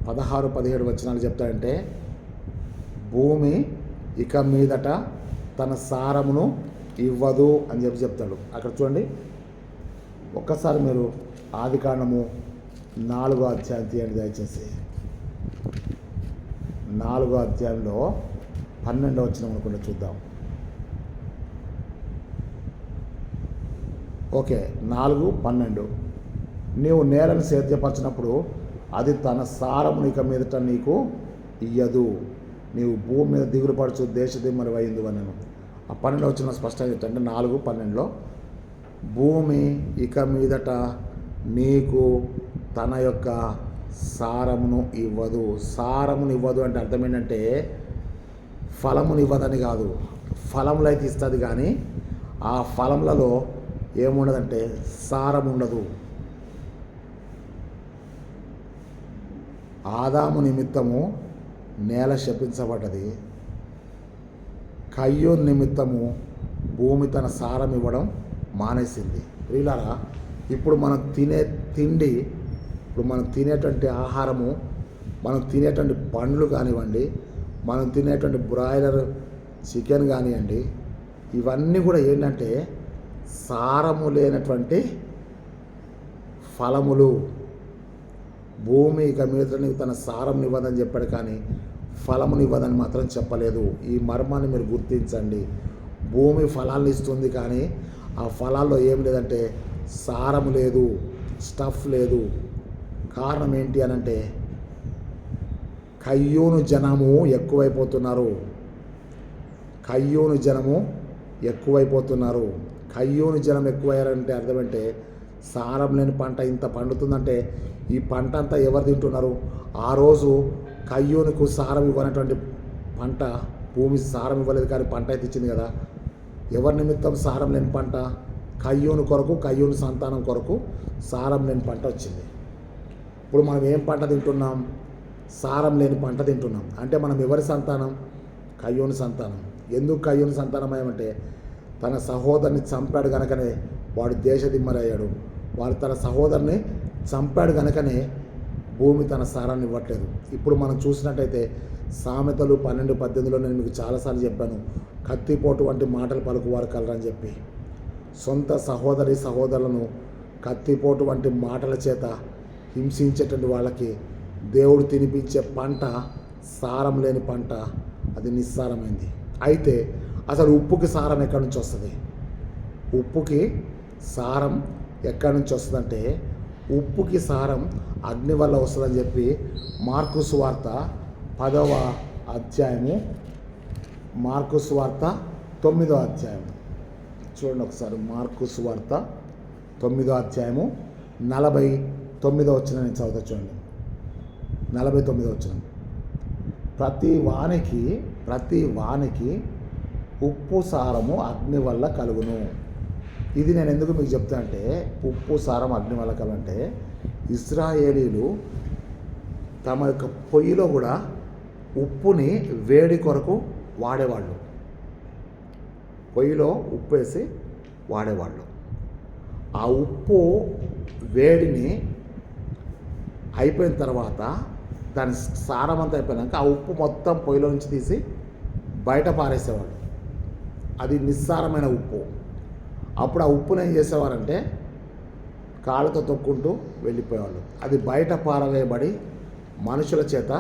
16-17 వచనాలు చెప్తాయంటే, భూమి ఇక మీదట తన సారమును ఇవ్వదు అని చెప్తాడు. అక్కడ చూడండి, ఒక్కసారి మీరు ఆదికాండము 4వ అధ్యాయం తీయండి దయచేసి. 4వ అధ్యాయంలో 12వ వచనం అనుకుంటే చూద్దాం. ఓకే, 4:12. నీవు నేలను సేద్యపరిచినప్పుడు అది తన సారమును ఇక మీదట నీకు ఇయ్యదు, నీవు భూమి మీద దిగులుపరచు దేశదిమ్మరి అయింది అని. ఆ 12వ వచనం స్పష్టంగా చెప్తాంటే 4:12లో భూమి ఇక మీదట నీకు తన యొక్క సారమును ఇవ్వదు. సారమును ఇవ్వదు అంటే అర్థం ఏంటంటే ఫలమును ఇవ్వదని కాదు, ఫలములు అయితే ఇస్తుంది, కానీ ఆ ఫలములలో ఏముండదంటే సారం ఉండదు. ఆదాము నిమిత్తము నేల శపించబడ్డది, కయ్యూను నిమిత్తము భూమి తన సారం ఇవ్వడం మానేసింది. ప్రియులారా, ఇప్పుడు మనం తినే తిండి, ఇప్పుడు మనం తినేటువంటి ఆహారము, మనం తినేటువంటి పండ్లు కానివ్వండి, మనం తినేటువంటి బ్రాయిలర్ చికెన్ కానివ్వండి, ఇవన్నీ కూడా ఏంటంటే సారము లేనటువంటి ఫలములు. భూమి ఇక మీద నీవు తన సారం ఇవ్వదని చెప్పాడు, కానీ ఫలమును ఇవ్వదని మాత్రం చెప్పలేదు. ఈ మర్మాన్ని మీరు గుర్తించండి. భూమి ఫలాలను ఇస్తుంది, కానీ ఆ ఫలాల్లో ఏం లేదంటే సారము లేదు, స్టఫ్ లేదు. కారణం ఏంటి అనంటే కయ్యూను జనము ఎక్కువైపోతున్నారు. కయ్యూను జనము ఎక్కువైపోతున్నారు. కయ్యూను జనం ఎక్కువయ్యారంటే అర్థమంటే సారం లేని పంట ఇంత పండుతుందంటే ఈ పంట అంతా ఎవరు తింటున్నారు? ఆ రోజు కయ్యూనుకు సారం ఇవ్వనటువంటి పంట, భూమి సారం ఇవ్వలేదు కానీ పంట అయితే ఇచ్చింది కదా. ఎవరి నిమిత్తం సారం లేని పంట? కయ్యూను కొరకు, కయ్యూను సంతానం కొరకు సారం లేని పంట వచ్చింది. ఇప్పుడు మనం ఏం పంట తింటున్నాం? సారం లేని పంట తింటున్నాం. అంటే మనం ఎవరి సంతానం? కయ్యూను సంతానం. ఎందుకు కయ్యూను సంతానమయ్యామంటే తన సహోదరుని చంపాడు కనుకనే వాడు దేశదిమ్మరయ్యాడు. వాడు తన సహోదరుని చంపాడు కనుకనే భూమి తన సారాన్ని ఇవ్వట్లేదు. ఇప్పుడు మనం చూసినట్టయితే సామెతలు 12:18లో నేను మీకు చాలాసార్లు చెప్పాను, కత్తిపోటు వంటి మాటలు పలుకువారు కలరని చెప్పి. సొంత సహోదరులను కత్తిపోటు వంటి మాటల చేత హింసించేటువంటి వాళ్ళకి దేవుడు తినిపించే పంట సారం లేని పంట, అది నిస్సారమైంది. అయితే అసలు ఉప్పుకి సారం ఎక్కడి నుంచి వస్తుంది? ఉప్పుకి సారం ఎక్కడి నుంచి వస్తుందంటే ఉప్పుకి సారం అగ్ని వల్ల వస్తుందని చెప్పి మార్కు సువార్త 10వ అధ్యాయము, మార్కు సువార్త 9వ అధ్యాయం చూడండి ఒకసారి. మార్కు సువార్త 9వ అధ్యాయము 49వ వచనం నేను చదువుతా చూడండి. 49వ వచనం, ప్రతి వానికి ఉప్పు సారము అగ్ని వల్ల కలుగును. ఇది నేను ఎందుకు మీకు చెప్తా అంటే, ఉప్పు సారం అగ్ని వల్ల కలుగునంటే, ఇశ్రాయేలీలు తమ యొక్క పొయ్యిలో కూడా ఉప్పుని వేడి కొరకు వాడేవాళ్ళు. పొయ్యిలో ఉప్పు వేసి వాడేవాళ్ళు. ఆ ఉప్పు వేడిని అయిపోయిన తర్వాత దాని సారం అంతా అయిపోయినాక ఆ ఉప్పు మొత్తం పొయ్యిలో నుంచి తీసి బయట పారేసేవాళ్ళు. అది నిస్సారమైన ఉప్పు. అప్పుడు ఆ ఉప్పును ఏం చేసేవారంటే కాళ్ళతో తొక్కుంటూ వెళ్ళిపోయేవాళ్ళు. అది బయట పారవేయబడి మనుషుల చేత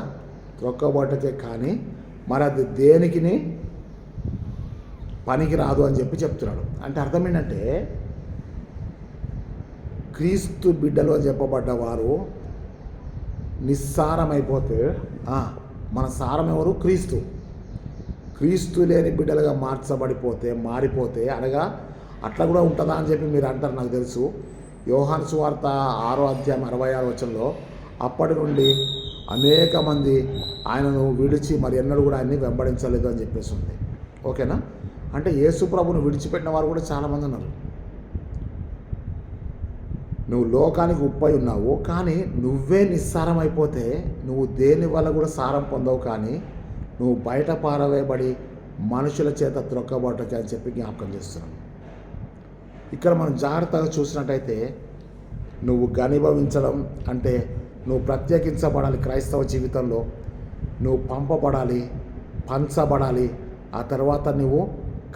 త్రొక్కబోటకే కానీ మరి అది దేనికి పనికి రాదు అని చెప్పి చెప్తున్నాడు. అంటే అర్థం ఏంటంటే, క్రీస్తు బిడ్డలు అని చెప్పబడ్డ వారు నిస్సారమైపోతే మన సారం ఎవరు? క్రీస్తు లేని బిడ్డలుగా మారిపోతే అనగా అట్లా కూడా ఉంటుందా అని చెప్పి మీరు అంటారు, నాకు తెలుసు. యోహాను సువార్త 6వ అధ్యాయం 66వ వచనంలో అప్పటి నుండి అనేక మంది ఆయనను విడిచి మరి ఎన్నడూ కూడా ఆయన్ని వెంబడించలేదు అని చెప్పేసి ఉంది. ఓకేనా? అంటే యేసు ప్రభువును విడిచిపెట్టిన వారు కూడా చాలామంది ఉన్నారు. నువ్వు లోకానికి ఉప్పై ఉన్నావు, కానీ నువ్వే నిస్సారం అయిపోతే నువ్వు దేని వల్ల కూడా సారం పొందవు, కానీ నువ్వు బయట పారవేయబడి మనుషుల చేత త్రొక్కబోటకి అని చెప్పి జ్ఞాపకం చేస్తున్నాను. ఇక్కడ మనం జాగ్రత్తగా చూసినట్టయితే, నువ్వు ఘనీభవించడం అంటే నువ్వు ప్రత్యేకించబడాలి. క్రైస్తవ జీవితంలో నువ్వు పంచబడాలి. ఆ తర్వాత నువ్వు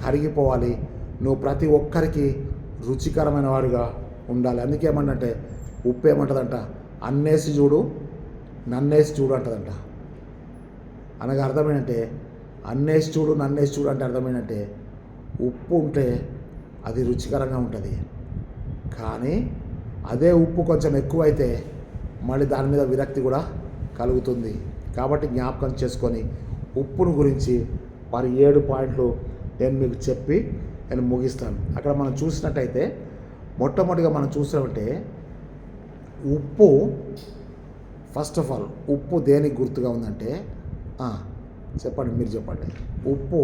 కరిగిపోవాలి. నువ్వు ప్రతి ఒక్కరికి రుచికరమైన వాడిగా ఉండాలి. అందుకే ఏమంటే ఉప్పు ఏమంటుందంట, అన్నేసి చూడు నన్నేసి చూడు అంటదంట. అనగా అర్థం ఏంటంటే, అన్నేసి చూడు నన్నేసి చూడు అంటే అర్థం ఏంటంటే, ఉప్పు ఉంటే అది రుచికరంగా ఉంటుంది, కానీ అదే ఉప్పు కొంచెం ఎక్కువైతే మళ్ళీ దాని మీద విరక్తి కూడా కలుగుతుంది. కాబట్టి జ్ఞాపకం చేసుకొని ఉప్పును గురించి మరి 7 పాయింట్లు నేను మీకు చెప్పి నేను ముగిస్తాను. అక్కడ మనం చూసినట్టయితే మొట్టమొదటిగా మనం చూసామంటే ఉప్పు, ఫస్ట్ ఆఫ్ ఆల్ ఉప్పు దేనికి గుర్తుగా ఉందంటే, చెప్పండి, మీరు చెప్పండి. ఉప్పు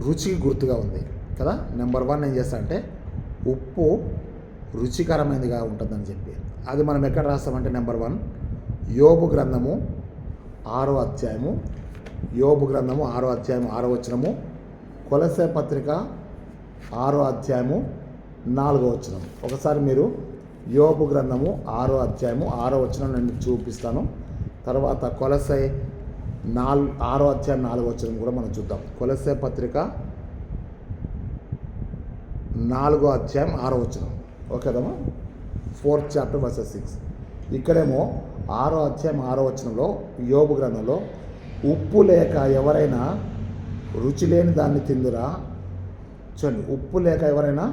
రుచికి గుర్తుగా ఉంది కదా. నెంబర్ 1 ఏం చేస్తా అంటే ఉప్పు రుచికరమైనదిగా ఉంటుందని చెప్పి, అది మనం ఎక్కడ రాస్తామంటే నెంబర్ 1 యోబు గ్రంథము 6వ అధ్యాయము, 6వ వచనము, కొలస్సే పత్రిక 6వ అధ్యాయము 4వ వచనం. ఒకసారి మీరు యోబు గ్రంథము 6వ అధ్యాయము 6వ వచనం నేను మీకు చూపిస్తాను. తర్వాత కొలస్సే 6వ అధ్యాయం 4వ వచనం కూడా మనం చూద్దాం. కొలస్సే పత్రిక 4వ అధ్యాయం 6వ వచనం. ఓకేదమ్మా? 4th chapter verses 6. ఇక్కడేమో 6వ అధ్యాయం 6వ వచనంలో యోబు గ్రంథంలో ఉప్పు లేక ఎవరైనా రుచి లేని దాన్ని తిందురా. చూడండి, ఉప్పు లేక ఎవరైనా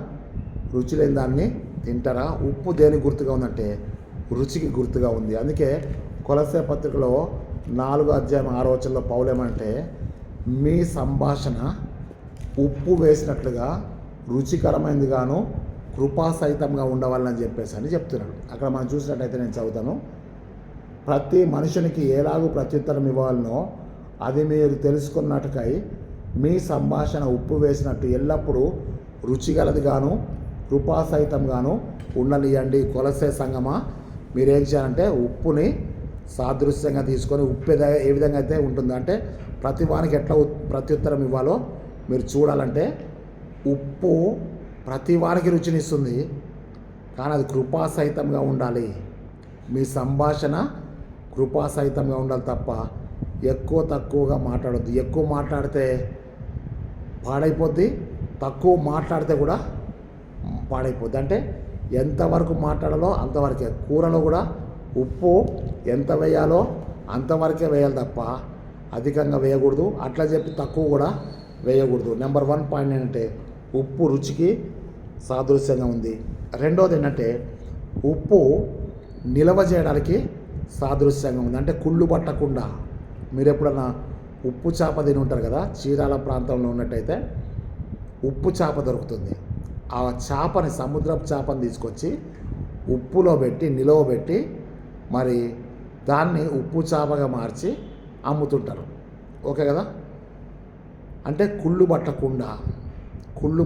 రుచి లేని దాన్ని తింటారా? ఉప్పు దేనికి గుర్తుగా ఉందంటే రుచికి గుర్తుగా ఉంది. అందుకే కొలస్సే పత్రికలో 4వ అధ్యాయం 6వ వచనంలో పౌలు ఏమంటే, మీ సంభాషణ ఉప్పు వేసినట్లుగా రుచికరమైనదిగాను కృపాసహితంగా ఉండవాలని చెప్పేసి అని చెప్తున్నాడు. అక్కడ మనం చూసినట్టయితే నేను చదువుతాను. ప్రతి మనుషునికి ఎలాగూ ప్రత్యుత్తరం ఇవ్వాలనో అది మీరు తెలుసుకున్నట్టుకై మీ సంభాషణ ఉప్పు వేసినట్టు ఎల్లప్పుడూ రుచిగలదిగాను కృపాసహితంగాను ఉండనియండి. కొలసే సంగమా, మీరేం చేయాలంటే ఉప్పుని సాదృశ్యంగా తీసుకొని ఉప్పు ఏ విధంగా అయితే ఉంటుందో, అంటే ప్రతి వానికి ఎట్లా ప్రత్యుత్తరం ఇవ్వాలో మీరు చూడాలంటే ఉప్పు ప్రతి వానికి రుచినిస్తుంది, కానీ అది కృపాసహితంగా ఉండాలి. మీ సంభాషణ కృపాసహితంగా ఉండాలి తప్ప ఎక్కువ తక్కువగా మాట్లాడొద్దు. ఎక్కువ మాట్లాడితే పాడైపోద్ది, తక్కువ మాట్లాడితే కూడా పాడైపోద్ది. అంటే ఎంతవరకు మాట్లాడాలో అంతవరకే. కూరలో కూడా ఉప్పు ఎంత వేయాలో అంతవరకే వేయాలి తప్ప అధికంగా వేయకూడదు. అట్లా చెప్పి తక్కువ కూడా వేయకూడదు. నెంబర్ 1 పాయింట్ ఏంటంటే ఉప్పు రుచికి సాదృశ్యంగా ఉంది. రెండోది ఏంటంటే ఉప్పు నిల్వ చేయడానికి సాదృశ్యంగా ఉంది. అంటే కుళ్ళు పట్టకుండా. మీరు ఎప్పుడన్నా ఉప్పు చేప తిని ఉంటారు కదా, చీరాల ప్రాంతంలో ఉన్నట్టయితే ఉప్పు చేప దొరుకుతుంది. ఆ చేపని, సముద్రపు చేపని తీసుకొచ్చి ఉప్పులో పెట్టి నిలువ పెట్టి మరి దాన్ని ఉప్పు చేపగా మార్చి అమ్ముతుంటారు. ఓకే కదా. అంటే కుళ్ళు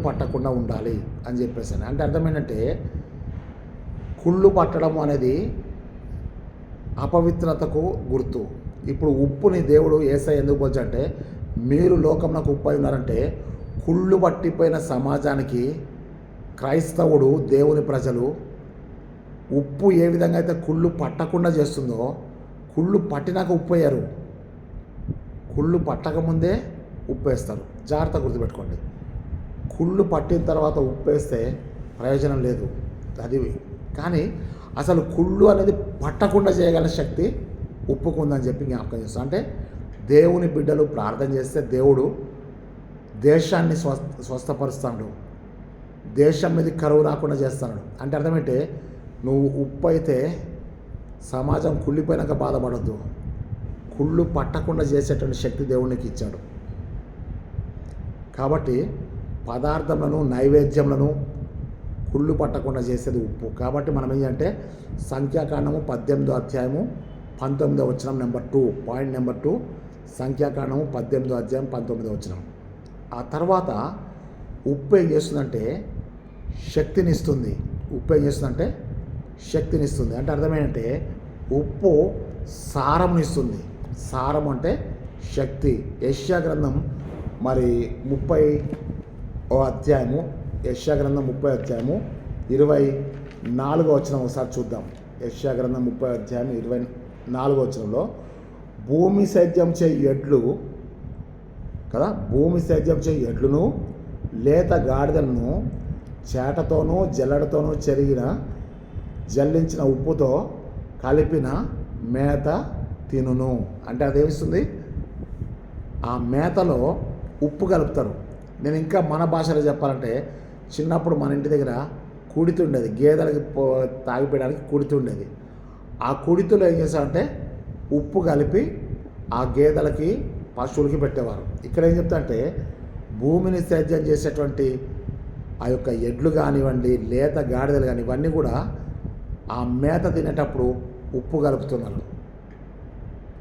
పట్టకుండా ఉండాలి అని చెప్పేసి. అంటే అర్థం ఏంటంటే కుళ్ళు పట్టడం అనేది అపవిత్రతకు గుర్తు. ఇప్పుడు ఉప్పుని దేవుడు యేసయ్య ఎందుకు పోల్చంటే, మీరు లోకంలోకి ఉప్పు అయి ఉన్నారంటే కుళ్ళు పట్టిపోయిన సమాజానికి క్రైస్తవుడు, దేవుని ప్రజలు ఉప్పు ఏ విధంగా అయితే కుళ్ళు పట్టకుండా చేస్తుందో, కుళ్ళు పట్టినాక ఉప్పు వేయరు. కుళ్ళు పట్టకముందే ఉప్పు వేస్తారు. జాగ్రత్త గుర్తుపెట్టుకోండి. కుళ్ళు పట్టిన తర్వాత ఉప్పు వేస్తే ప్రయోజనం లేదు. అది కానీ అసలు కుళ్ళు అనేది పట్టకుండా చేయగల శక్తి ఉప్పుకు ఉందని చెప్పి జ్ఞాపకం చేస్తాం. అంటే దేవుని బిడ్డలు ప్రార్థన చేస్తే దేవుడు దేశాన్ని స్వస్థపరుస్తాడు, దేశం మీద కరువు రాకుండా చేస్తాడు. అంటే అర్థమైతే నువ్వు ఉప్పు అయితే సమాజం కుళ్ళిపోయినాక బాధపడద్దు. కుళ్ళు పట్టకుండా చేసేటువంటి శక్తి దేవునికి ఇచ్చాడు. కాబట్టి పదార్థములను, నైవేద్యములను కుళ్ళు పట్టకుండా చేసేది ఉప్పు. కాబట్టి మనం ఏంటంటే సంఖ్యాకాండము 18వ అధ్యాయము 19వ వచనం నెంబర్ 2, పాయింట్ నెంబర్ 2, సంఖ్యాకాండము 18వ అధ్యాయం 19వ వచనం. ఆ తర్వాత ఉప్పు ఏం చేస్తుందంటే శక్తినిస్తుంది. ఉప్పు ఏం చేస్తుందంటే శక్తినిస్తుంది. అంటే అర్థమేంటంటే ఉప్పు సారమునిస్తుంది. సారం అంటే శక్తి. యెషయా గ్రంథం మరి 30వ అధ్యాయము, యెషయా గ్రంథం 30వ అధ్యాయము 24వ వచనం ఒకసారి చూద్దాం. యెషయా గ్రంథం 30వ అధ్యాయం 24వ వచనంలో భూమి సేద్యం చేయి ఎడ్లు కదా, భూమి సేద్యం చేయి ఎడ్లును లేత గాడిదలను చేటతోనూ జల్లెడతోనూ జల్లించిన ఉప్పుతో కలిపిన మేత తినును. అంటే అదేమిస్తుంది, ఆ మేతలో ఉప్పు కలుపుతారు. నేను ఇంకా మన భాషలో చెప్పాలంటే చిన్నప్పుడు మన ఇంటి దగ్గర కుడితి ఉండేది, గేదెలకి తాగిపోయడానికి కుడితి ఉండేది. ఆ కుడితిలో ఏం చేశారంటే ఉప్పు కలిపి ఆ గేదెలకి, పశువులకి పెట్టేవారు. ఇక్కడ ఏం చెప్తారంటే భూమిని సేద్యం చేసేటువంటి ఆ యొక్క ఎడ్లు కానివ్వండి, లేత గాడిదలు కానీ ఇవన్నీ కూడా ఆ మేత తినేటప్పుడు ఉప్పు కలుపుతున్నారు.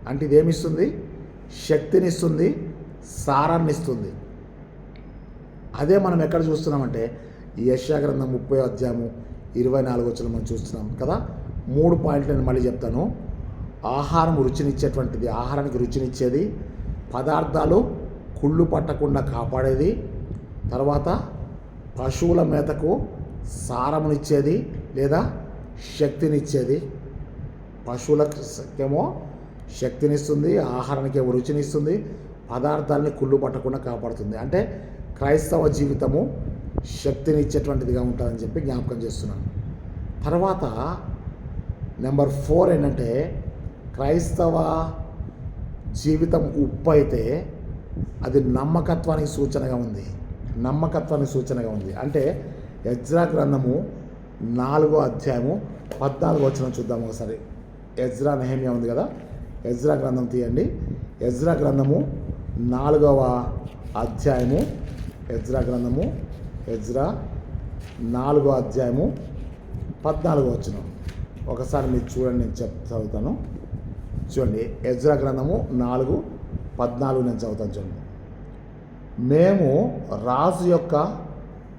అంటే ఇదేమిస్తుంది, శక్తినిస్తుంది, సారాన్ని ఇస్తుంది. అదే మనం ఎక్కడ చూస్తున్నామంటే ఈ యెషయా గ్రంథం 30వ అధ్యాయము 24వ వచనం మనం చూస్తున్నాం కదా. 3 పాయింట్లు నేను మళ్ళీ చెప్తాను. ఆహారం రుచినిచ్చేటువంటిది, ఆహారానికి రుచినిచ్చేది, పదార్థాలు కుళ్ళు పట్టకుండా కాపాడేది, తర్వాత పశువుల మేతకు సారమునిచ్చేది లేదా శక్తినిచ్చేది. పశువులకేమో శక్తినిస్తుంది, ఆహారానికేమో రుచినిస్తుంది, పదార్థాలని కుళ్ళు పట్టకుండా కాపాడుతుంది. అంటే క్రైస్తవ జీవితము శక్తినిచ్చేటువంటిదిగా ఉంటుందని చెప్పి జ్ఞాపకం చేస్తున్నాను. తర్వాత నెంబర్ 4 ఏంటంటే క్రైస్తవ జీవితం ఉప్పు అయితే అది నమ్మకత్వానికి సూచనగా ఉంది. నమ్మకత్వానికి సూచనగా ఉంది. అంటే ఎజ్రా గ్రంథము 4వ అధ్యాయము 14వ వచనం చూద్దాం ఒకసారి. ఎజ్రా, నెహెమ్యా ఉంది కదా, ఎజ్రా గ్రంథం తీయండి. ఎజ్రా గ్రంథము 4వ అధ్యాయము, ఎజ్రా 4వ అధ్యాయము 14వ వచనం ఒకసారి మీరు చూడండి. నేను చదువుతాను చూడండి. ఎజ్రా గ్రంథము 4:14 నేను చదువుతాను చూడండి. మేము రాజు యొక్క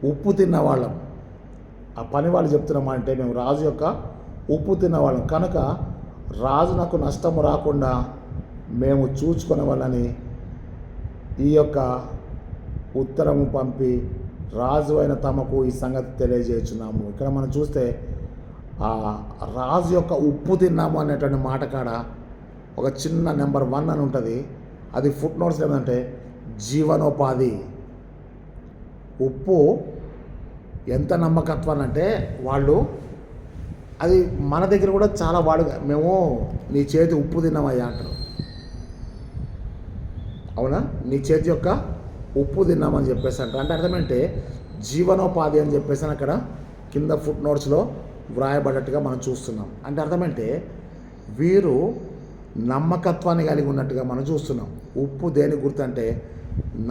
ఉప్పు తిన్నవాళ్ళం. ఆ పని వాళ్ళు చెప్తున్నామంటే మేము రాజు యొక్క ఉప్పు తిన్నవాళ్ళం కనుక రాజునకు నష్టము రాకుండా మేము చూచుకునే వాళ్ళని ఈ యొక్క ఉత్తరము పంపి రాజు అయిన తమకు ఈ సంగతి తెలియజేస్తున్నాము. ఇక్కడ మనం చూస్తే ఆ రాజు యొక్క ఉప్పు తిన్నాము అనేటువంటి మాట కాడ ఒక చిన్న నెంబర్ 1 అని ఉంటుంది. అది ఫుట్ నోట్స్ ఏమంటే జీవనోపాధి. ఉప్పు ఎంత నమ్మకత్వాన్ని అంటే వాళ్ళు అది మన దగ్గర కూడా చాలా వాడుగా మేము నీ చేతి ఉప్పు తిన్నామయ్యా అంటారు. అవునా, నీ చేతి యొక్క ఉప్పు తిన్నామని చెప్పేసి అంటారు. అంటే అర్థమంటే జీవనోపాధి అని చెప్పేసి అక్కడ కింద ఫుట్ నోట్స్లో వ్రాయబడ్డట్టుగా మనం చూస్తున్నాం. అంటే అర్థమంటే వీరు నమ్మకత్వాన్ని కలిగి ఉన్నట్టుగా మనం చూస్తున్నాం. ఉప్పు దేని గుర్తు అంటే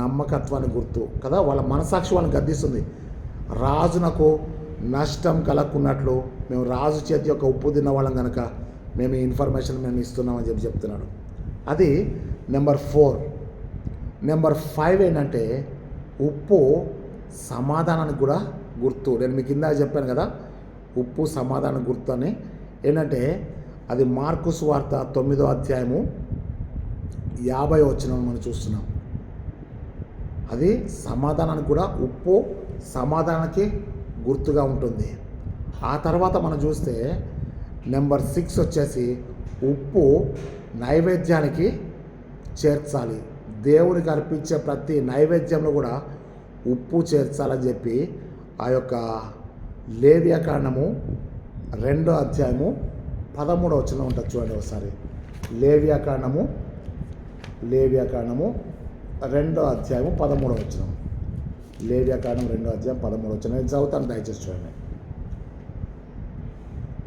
నమ్మకత్వాన్ని గుర్తు కదా. వాళ్ళ మనసాక్షి వాళ్ళని గద్దిస్తుంది. రాజునకు నష్టం కలగకున్నట్లు మేము రాజు చేతి యొక్క ఉప్పు తిన్న వాళ్ళం కనుక మేము ఈ ఇన్ఫర్మేషన్ మేము ఇస్తున్నామని చెప్తున్నాడు. అది నెంబర్ 4. నెంబర్ 5 ఏంటంటే ఉప్పు సమాధానానికి కూడా గుర్తు. నేను మీకు కింద చెప్పాను కదా, ఉప్పు సమాధానం గుర్తు అని. ఏంటంటే అది మార్కు సువార్త 9వ అధ్యాయము 50వ వచనం మనం చూస్తున్నాం. అది సమాధానానికి కూడా ఉప్పు సమాధానానికి గుర్తుగా ఉంటుంది. ఆ తర్వాత మనం చూస్తే నెంబర్ 6 వచ్చేసి ఉప్పు నైవేద్యానికి చేర్చాలి. దేవునికి అర్పించే ప్రతి నైవేద్యంలో కూడా ఉప్పు చేర్చాలని చెప్పి ఆ యొక్క లేవ్యకాండము 2వ అధ్యాయము 13వ వచనం ఉంటుంది. చూడండి ఒకసారి. లేవ్యకాండము 2వ అధ్యాయము 13వ వచనం. లేవ్యకాండం 2వ అధ్యాయం 13వ వచనం నేను చదువుతాను, దయచేసి చూడండి.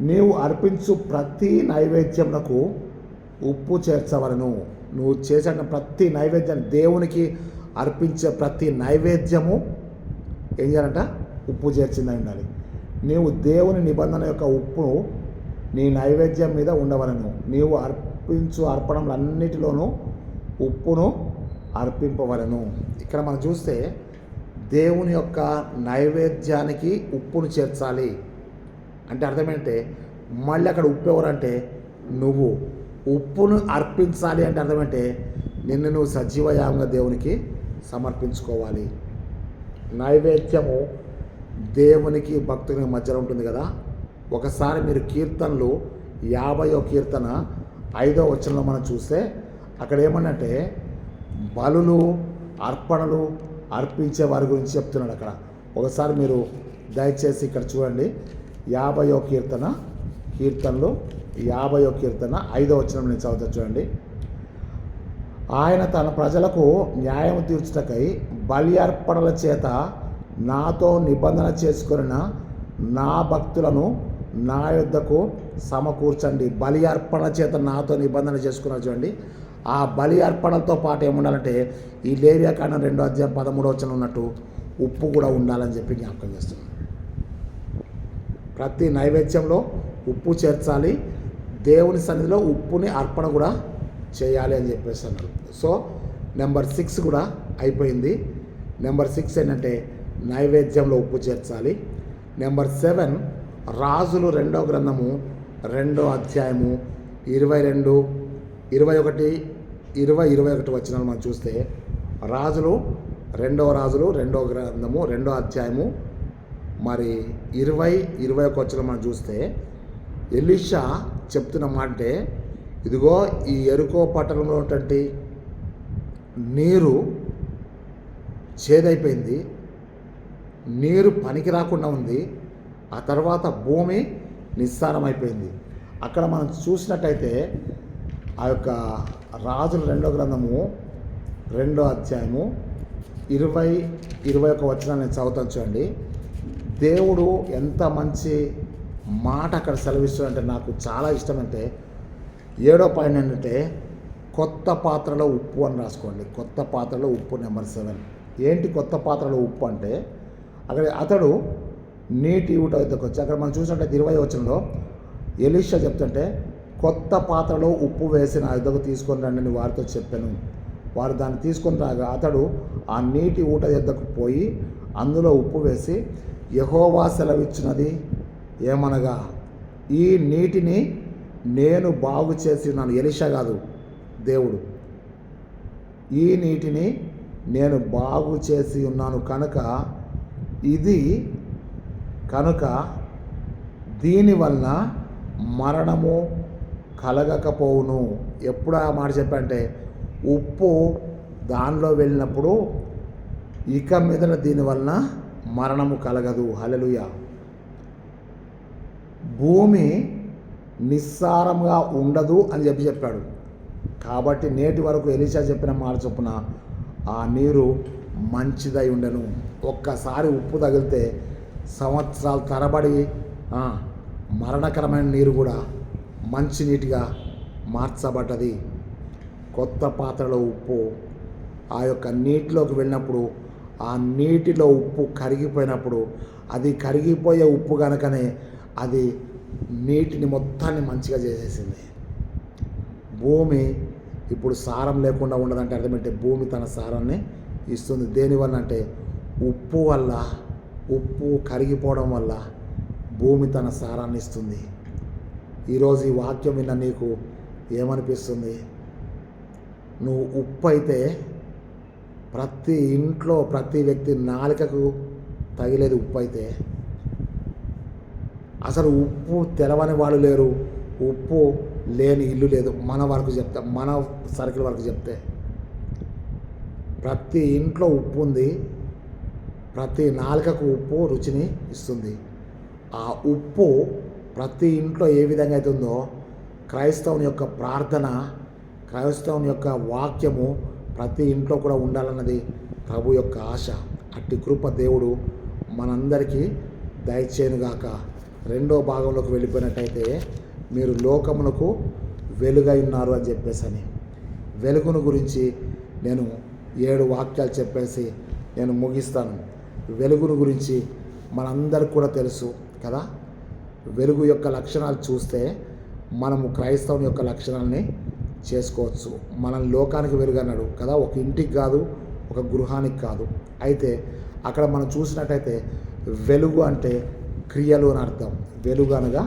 నీవు అర్పించు ప్రతి నైవేద్యమునకు ఉప్పు చేర్చవలను. నువ్వు చేసిన ప్రతి నైవేద్యాన్ని, దేవునికి అర్పించే ప్రతి నైవేద్యము ఏం చేయాలంట? ఉప్పు చేర్చిందని ఉండాలి. నీవు దేవుని నిబంధన యొక్క ఉప్పు నీ నైవేద్యం మీద ఉండవలను. నీవు అర్పించు అర్పణలన్నిటిలోనూ ఉప్పును అర్పింపవలను. ఇక్కడ మనం చూస్తే దేవుని యొక్క నైవేద్యానికి ఉప్పును చేర్చాలి అంటే అర్థమేంటే, మళ్ళీ అక్కడ ఉప్పు ఎవరంటే నువ్వు ఉప్పును అర్పించాలి అంటే అర్థమంటే నిన్ను నువ్వు సజీవయాగంగా దేవునికి సమర్పించుకోవాలి. నైవేద్యము దేవునికి భక్తునికి మధ్యలో ఉంటుంది కదా. ఒకసారి మీరు కీర్తనలు 50వ కీర్తన 5వ వచనంలో మనం చూస్తే అక్కడ ఏమన్నంటే బలులు అర్పణలు అర్పించే వారి గురించి చెప్తున్నాడు. అక్కడ ఒకసారి మీరు దయచేసి ఇక్కడ చూడండి. 50వ కీర్తనలో 50వ కీర్తన 5వ వచనం నేను చదువుతా చూడండి. ఆయన తన ప్రజలకు న్యాయం తీర్చుటకై బలి అర్పణల చేత నాతో నిబంధన చేసుకున్న నా భక్తులను నా యొద్దకు సమకూర్చండి. బలి అర్పణ చేత నాతో నిబంధన చేసుకున్నారు చూడండి. ఆ బలి అర్పణలతో పాటు ఏముండాలంటే ఈ లేవ్యకాండం 2వ అధ్యాయం 13వ వచనం ఉన్నట్టు ఉప్పు కూడా ఉండాలని చెప్పి జ్ఞాపకం చేస్తున్నాను. ప్రతి నైవేద్యంలో ఉప్పు చేర్చాలి. దేవుని సన్నిధిలో ఉప్పుని అర్పణ కూడా చేయాలి అని చెప్పేసి అన్నారు. సో నెంబర్ 6 కూడా అయిపోయింది. నెంబర్ 6 ఏంటంటే నైవేద్యంలో ఉప్పు చేర్చాలి. నెంబర్ 7 రాజులు 2వ గ్రంథము 2వ అధ్యాయము 22, 21, 21 వచనాలు మనం చూస్తే రాజులు 2వ గ్రంథము 2వ అధ్యాయము మరి 20, 21 వచనం మనం చూస్తే ఎలీషా చెప్తున్న మాట అంటే, ఇదిగో ఈ యెరికో పట్టణంలో ఉన్నటువంటి నీరు చేదైపోయింది, నీరు పనికి రాకుండా ఉంది, ఆ తర్వాత భూమి నిస్సారమైపోయింది. అక్కడ మనం చూసినట్టయితే ఆ యొక్క రాజుల 2వ గ్రంథము 2వ అధ్యాయము 20, 21 వచనాన్ని నేను చదువుతాను చూడండి. దేవుడు ఎంత మంచి మాట అక్కడ సెలవిస్తుందంటే నాకు చాలా ఇష్టం. అంటే 7వ పాయింట్ ఏంటంటే కొత్త పాత్రలో ఉప్పు అని రాసుకోండి. కొత్త పాత్రలో ఉప్పు నెంబర్ 7. ఏంటి కొత్త పాత్రలో ఉప్పు అంటే, అక్కడ అతడు నీటి ఊట వద్దకు వచ్చి అక్కడ మనం చూసినట్టయితే 20వ వచనంలో ఎలీషా చెప్తుంటే కొత్త పాత్రలో ఉప్పు వేసి నా యుద్ధకు తీసుకొని రండి అని వారితో చెప్పాను. వారు దాన్ని తీసుకొని రాగా అతడు ఆ నీటి ఊట యొద్దకు పోయి అందులో ఉప్పు వేసి యెహోవా సెలవిచ్చినది ఏమనగా ఈ నీటిని నేను బాగు చేసి ఉన్నాను. ఎలీషా కాదు, దేవుడు. ఈ నీటిని నేను బాగు చేసి ఉన్నాను కనుక దీనివలన మరణము కలగకపోవును. ఎప్పుడు ఆ మాట చెప్పంటే, ఉప్పు దానిలో వెళ్ళినప్పుడు ఇక మీదన దీనివలన మరణము కలగదు. హల్లెలూయా. భూమి నిస్సారంగా ఉండదు అని చెప్పాడు. కాబట్టి నేటి వరకు ఎలీషా చెప్పిన మాట చొప్పున ఆ నీరు మంచిదై ఉండను. ఒక్కసారి ఉప్పు తగిలితే సంవత్సరాల తరబడి మరణకరమైన నీరు కూడా మంచి నీటిగా మార్చబడ్డది. కొత్త పాత్రలో ఉప్పు ఆ యొక్క నీటిలోకి వెళ్ళినప్పుడు, ఆ నీటిలో ఉప్పు కరిగిపోయినప్పుడు, అది కరిగిపోయే ఉప్పు కనుకనే అది నీటిని మొత్తాన్ని మంచిగా చేసేసింది. భూమి ఇప్పుడు సారం లేకుండా ఉండదంటే అర్థమంటే భూమి తన సారాన్ని ఇస్తుంది. దేనివల్ల అంటే ఉప్పు కరిగిపోవడం వల్ల భూమి తన సారాన్ని ఇస్తుంది. ఈరోజు ఈ వాక్యం విన్న నీకు ఏమనిపిస్తుంది? నువ్వు ఉప్పు అయితే ప్రతి ఇంట్లో ప్రతి వ్యక్తి నాలుకకు తగిలేది ఉప్పు అయితే. అసలు ఉప్పు తెలవని వాళ్ళు లేరు, ఉప్పు లేని ఇల్లు లేదు. మన సర్కిల్ వరకు చెప్తే ప్రతి ఇంట్లో ఉప్పు ఉంది. ప్రతి నాలుకకు ఉప్పు రుచిని ఇస్తుంది. ఆ ఉప్పు ప్రతి ఇంట్లో ఏ విధంగా అవుతుందో క్రైస్తవుని యొక్క ప్రార్థన, క్రైస్తవుని యొక్క వాక్యము ప్రతి ఇంట్లో కూడా ఉండాలన్నది ప్రభు యొక్క ఆశ. అట్టి కృప దేవుడు మనందరికీ దయచేయునుగాక. రెండో భాగంలోకి వెళ్ళిపోయినట్టయితే, మీరు లోకమునకు వెలుగై ఉన్నారు అని చెప్పేసి వెలుగును గురించి నేను 7 వాక్యాలు చెప్పేసి నేను ముగిస్తాను. వెలుగును గురించి మనందరికి కూడా తెలుసు కదా. వెలుగు యొక్క లక్షణాలు చూస్తే మనము క్రైస్తవుని యొక్క లక్షణాలని చేసుకోవచ్చు. మనం లోకానికి వెలుగు అన్నాడు కదా, ఒక ఇంటికి కాదు, ఒక గృహానికి కాదు. అయితే అక్కడ మనం చూసినట్టయితే వెలుగు అంటే క్రియలు అని అర్థం. వెలుగు అనగా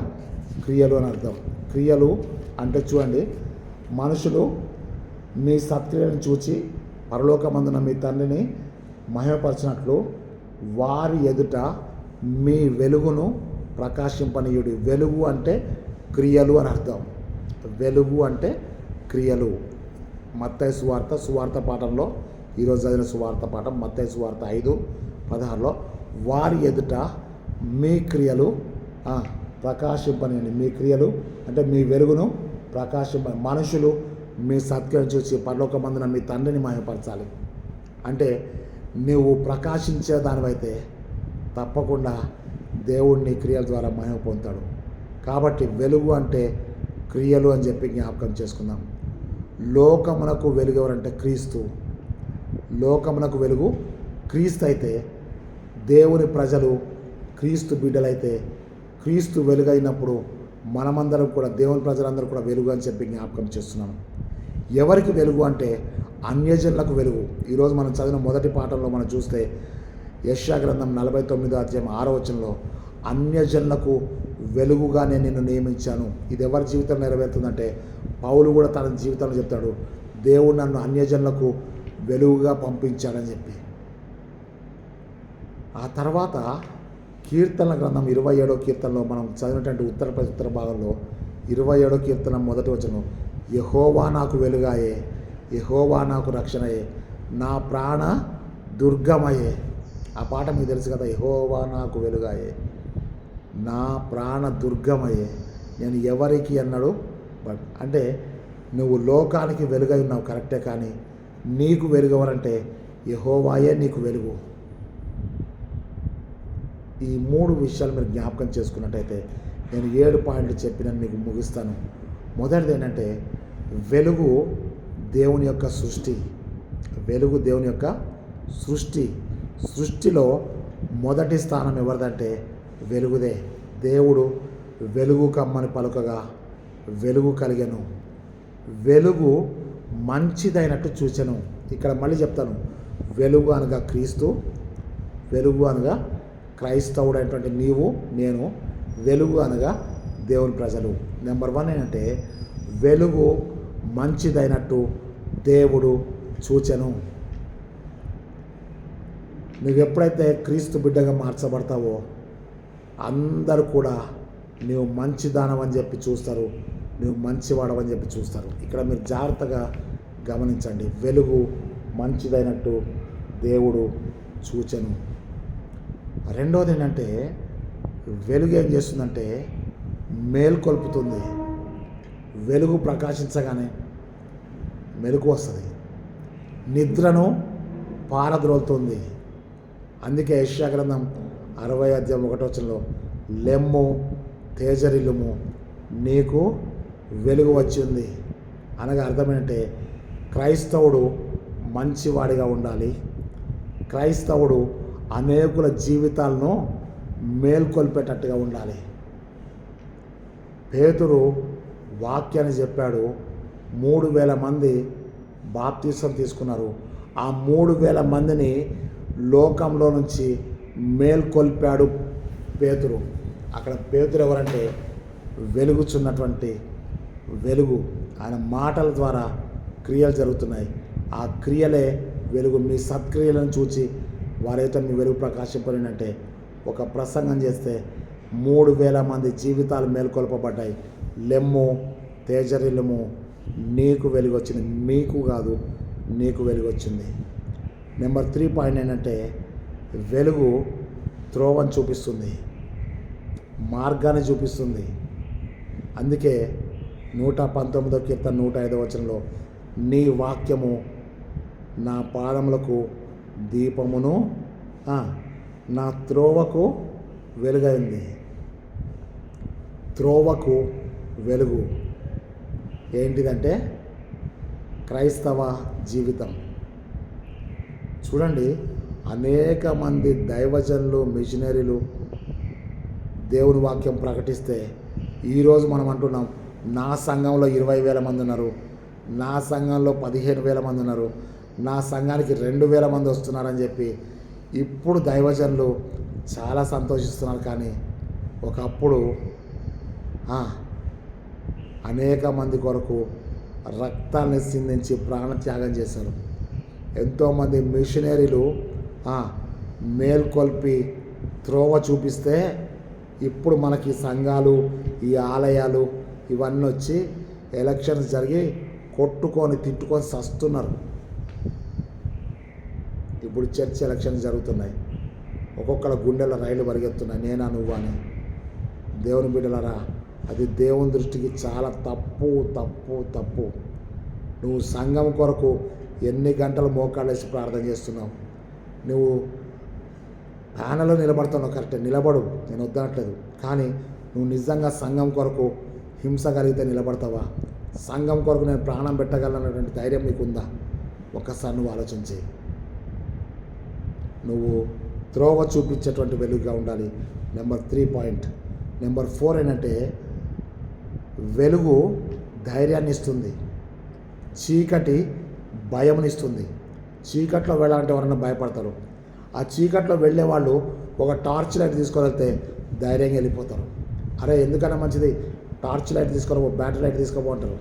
క్రియలు అని అర్థం. క్రియలు అంటే చూడండి, మనుషులు మీ సత్క్రియలను చూచి పరలోకమందున మీ తండ్రిని మహిమపరచినట్లు వారి ఎదుట మీ వెలుగును ప్రకాశింపనీయుడి. వెలుగు అంటే క్రియలు అని అర్థం. వెలుగు అంటే క్రియలు. మత్తయి సువార్త పాఠంలో ఈరోజు చదివిన సువార్త పాఠం మత్తయి సువార్త 5:16లో వారి ఎదుట మీ క్రియలు ప్రకాశింపనియండి. మీ క్రియలు అంటే మీ వెలుగును మనుషులు మీ సత్క్రియను చూసి పరలోకమందున మీ తండ్రిని మహిమపరచాలి. అంటే నువ్వు ప్రకాశించే దానివైతే తప్పకుండా దేవుడిని క్రియల ద్వారా మహిమ పొందుతాడు. కాబట్టి వెలుగు అంటే క్రియలు అని చెప్పి జ్ఞాపకం చేసుకుందాం. లోకమునకు వెలుగు ఎవరంటే క్రీస్తు. లోకమునకు వెలుగు క్రీస్తు అయితే, దేవుని ప్రజలు క్రీస్తు బిడ్డలైతే, క్రీస్తు వెలుగైనప్పుడు మనమందరం కూడా, దేవుని ప్రజలందరూ కూడా వెలుగు అని చెప్పి జ్ఞాపకం చేస్తున్నాం. ఎవరికి వెలుగు అంటే అన్యజనులకు వెలుగు. ఈరోజు మనం చదివిన మొదటి పాఠంలో మనం చూస్తే యెషయా గ్రంథం 49:6 అన్యజనులకు వెలుగుగా నేను నిన్ను నియమించాను. ఇది ఎవరి జీవితం నెరవేరుతుందంటే పౌలు కూడా తన జీవితంలో చెప్తాడు, దేవుడు నన్ను అన్యజనులకు వెలుగుగా పంపించాడని చెప్పి. ఆ తర్వాత కీర్తనల గ్రంథం 27వ కీర్తనలో మనం చదివినటువంటి ఉత్తర భాగంలో 27వ కీర్తన 1వ వచనం, యెహోవా నాకు వెలుగాయే, యెహోవా నాకు రక్షణయే, నా ప్రాణ దుర్గమయే. ఆ పాట మీకు తెలుసు కదా, యెహోవా నాకు వెలుగాయే, నా ప్రాణ దుర్గమయే. నేను ఎవరికి అన్నాడు అంటే నువ్వు లోకానికి వెలుగై ఉన్నావు కరెక్టే, కానీ నీకు వెలుగవరంటే యెహోవాయే నీకు వెలుగు. ఈ 3 విషయాలు మీరు జ్ఞాపకం చేసుకున్నట్టయితే నేను 7 పాయింట్లు చెప్పిన మీకు ముగిస్తాను. మొదటిది ఏంటంటే వెలుగు దేవుని యొక్క సృష్టి. వెలుగు దేవుని యొక్క సృష్టి. సృష్టిలో మొదటి స్థానం ఎవరిదంటే వెలుగుదే. దేవుడు వెలుగు కమ్మని పలుకగా వెలుగు కలిగెను, వెలుగు మంచిదైనట్టు చూచెను. ఇక్కడ మళ్ళీ చెప్తాను, వెలుగు అనగా క్రీస్తు, వెలుగు అనగా క్రైస్తవుడైనటువంటి నీవు నేను, వెలుగు అనగా దేవుని ప్రజలు. నెంబర్ 1 ఏంటంటే వెలుగు మంచిదైనట్టు దేవుడు చూచెను. నువ్వు ఎప్పుడైతే క్రీస్తు బిడ్డగా మార్చబడతావో అందరూ కూడా నువ్వు మంచిదానవని చెప్పి చూస్తారు, నువ్వు మంచివాడవని చెప్పి చూస్తారు. ఇక్కడ మీరు జాగ్రత్తగా గమనించండి. వెలుగు మంచిదైనట్టు దేవుడు చూచెను. రెండవది ఏంటంటే వెలుగు ఏం చేస్తుందంటే మేల్కొల్పుతుంది. వెలుగు ప్రకాశించగానే మెలకు వస్తుంది, నిద్రను పారద్రోలుతుంది. అందుకే యెషయా గ్రంథం 60:1 లెమ్ము తేజరిల్లుము, నీకు వెలుగు వచ్చింది అనగా అర్థమేంటంటే క్రైస్తవుడు మంచివాడిగా ఉండాలి. క్రైస్తవుడు అనేకుల జీవితాలను మేల్కొల్పేటట్టుగా ఉండాలి. పేతురు వాక్యాన్ని చెప్పాడు, 3,000 మంది బాప్తీసం తీసుకున్నారు. ఆ 3,000 మందిని లోకంలో నుంచి మేల్కొల్పాడు పేతురు. అక్కడ పేతురు ఎవరంటే వెలుగుచున్నటువంటి వెలుగు. ఆయన మాటల ద్వారా క్రియలు జరుగుతున్నాయి. ఆ క్రియలే వెలుగు. మీ సత్క్రియలను చూచి వారైతే మీ వెలుగు ప్రకాశింపలేనంటే ఒక ప్రసంగం చేస్తే 3,000 మంది జీవితాలు మేల్కొల్పబడ్డాయి. లెమ్ము తేజరిల్లుము, నీకు వెలుగు వచ్చింది. మీకు కాదు, నీకు వెలుగు వచ్చింది. నెంబర్ 3 పాయింట్ ఏంటంటే వెలుగు త్రోవను చూపిస్తుంది, మార్గాన్ని చూపిస్తుంది. అందుకే 119వ కీర్తన 105వ వచనంలో నీ వాక్యము నా పాదములకు దీపమును నా త్రోవకు వెలుగైంది. త్రోవకు వెలుగు ఏంటిదంటే క్రైస్తవ జీవితం. చూడండి, అనేక మంది దైవజనులు, మిషనరీలు దేవుని వాక్యం ప్రకటిస్తే ఈరోజు మనం అంటున్నాం నా సంఘంలో 20,000 మంది ఉన్నారు, నా సంఘంలో 15,000 మంది ఉన్నారు, నా సంఘానికి 2,000 మంది వస్తున్నారని చెప్పి ఇప్పుడు దైవజనులు చాలా సంతోషిస్తున్నారు. కానీ ఒకప్పుడు అనేక మంది కొరకు రక్తాన్ని సిందించి ప్రాణత్యాగం చేశారు. ఎంతోమంది మిషనరీలు మేల్కొల్పి త్రోవ చూపిస్తే ఇప్పుడు మనకి సంఘాలు, ఈ ఆలయాలు ఇవన్నీ వచ్చి ఎలక్షన్స్ జరిగి కొట్టుకొని తిట్టుకొని సస్తున్నారు. ఇప్పుడు చర్చ్ ఎలక్షన్స్ జరుగుతున్నాయి. ఒక్కొక్కళ్ళ గుండెల రైలు పరిగెత్తున్నాయి, నేనా నువ్వా అని. దేవుని బిడ్డలరా, అది దేవుని దృష్టికి చాలా తప్పు తప్పు తప్పు. నువ్వు సంఘం కొరకు ఎన్ని గంటలు మోకాళ్ళేసి ప్రార్థన చేస్తున్నావు? నువ్వు ప్యానెల్లో నిలబడుతున్నావు, కరెక్టే, నిలబడు, నేను వద్దనట్లేదు. కానీ నువ్వు నిజంగా సంఘం కొరకు హింస కలిగితే నిలబడతావా? సంఘం కొరకు నేను ప్రాణం పెట్టగలనటువంటి ధైర్యం నీకుందా? ఒక్కసారి నువ్వు ఆలోచించి. నువ్వు త్రోవ చూపించేటువంటి వెలుగుగా ఉండాలి. Number 3 point. నెంబర్ 4 ఏంటంటే వెలుగు ధైర్యాన్ని ఇస్తుంది, చీకటి భయంనిస్తుంది. చీకట్లో వెళ్ళాలంటే ఎవరైనా భయపడతారు. ఆ చీకట్లో వెళ్ళే వాళ్ళు ఒక టార్చ్ లైట్ తీసుకొని ధైర్యంగా వెళ్ళిపోతారు. అరే ఎందుకన్నా మంచిది టార్చ్ లైట్ తీసుకోవో, బ్యాటరీ లైట్ తీసుకోబోంటారు.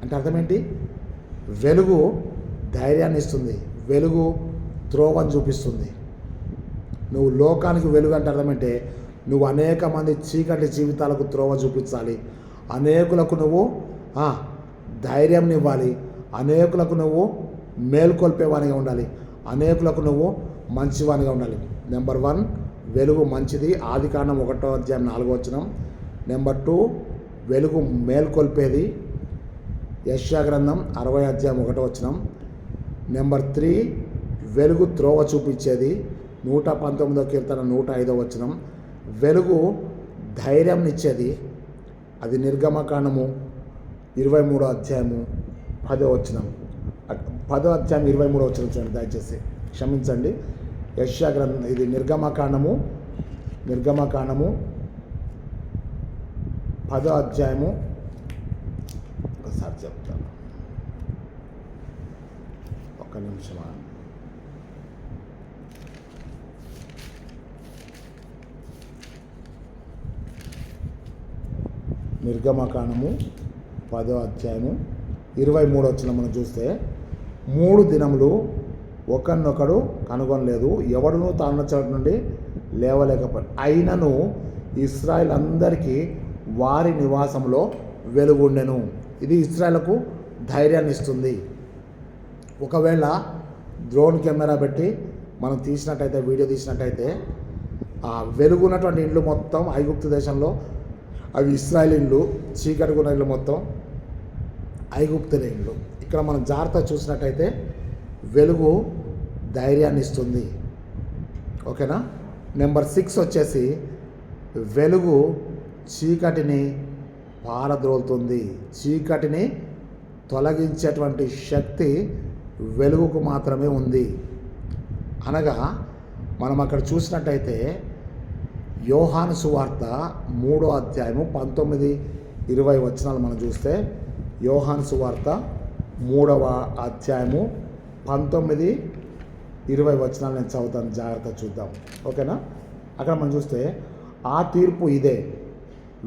అంటే అర్థం ఏంటి? వెలుగు ధైర్యాన్ని ఇస్తుంది, వెలుగు త్రోవని చూపిస్తుంది. నువ్వు లోకానికి వెలుగు అంటే అర్థమంటే నువ్వు అనేక మంది చీకటి జీవితాలకు త్రోవ చూపించాలి, అనేకులకు నువ్వు ధైర్యం ఇవ్వాలి, అనేకులకు నువ్వు మేల్కొల్పేవానిగా ఉండాలి, అనేకులకు నువ్వు మంచివానిగా ఉండాలి. నెంబర్ 1 వెలుగు మంచిది, ఆదికాండం 1:4. నెంబర్ 2 వెలుగు మేల్కొల్పేది, యెషయా గ్రంథం 60:1. నెంబర్ 3 వెలుగు త్రోవ చూపించేది, 119వ కీర్తన 105. వెలుగు ధైర్యం ఇచ్చేది, అది నిర్గమకాండము 23:10. 10వ అధ్యాయం 23వ వచనం చూడండి దయచేసి, క్షమించండి. యెషయా గ్రంథం, ఇది నిర్గమకాండము 10వ అధ్యాయము. ఒకసారి చెప్తాను, ఒక్క నిమిషమా. నిర్గమకాండము 10వ అధ్యాయము 23వ వచనం మనం చూస్తే 3 దినములు ఒకరినొకడు కనుగొనలేదు, ఎవడునూ తాను చోటు నుండి లేవలేకపోయాడు. అయినను ఇశ్రాయేల్ అందరికీ వారి నివాసంలో వెలుగుండెను. ఇది ఇశ్రాయేలుకు ధైర్యాన్ని ఇస్తుంది. ఒకవేళ డ్రోన్ కెమెరా పెట్టి మనం తీసినట్టయితే, వీడియో తీసినట్టయితే, ఆ వెలుగున్నటువంటి ఇండ్లు మొత్తం ఐగుప్తు దేశంలో అవి ఇశ్రాయేల్ ఇండ్లు, చీకటిగున్న ఇండ్లు మొత్తం ఐగుప్తుల ఇండ్లు. ఇక్కడ మనం జాగ్రత్త చూసినట్టయితే వెలుగు ధైర్యాన్ని ఇస్తుంది. ఓకేనా. నెంబర్ 6 వచ్చేసి వెలుగు చీకటిని పారద్రోలుతుంది. చీకటిని తొలగించేటువంటి శక్తి వెలుగుకు మాత్రమే ఉంది. అనగా మనం అక్కడ చూసినట్టయితే యోహాను సువార్త 3వ అధ్యాయము 19-20 వచనాలు మనం చూస్తే, యోహాను సువార్త 3వ అధ్యాయము 19-20 వచనాలు నేను చదువుతాను, జాగ్రత్త చూద్దాం. ఓకేనా. అక్కడ మనం చూస్తే, ఆ తీర్పు ఇదే,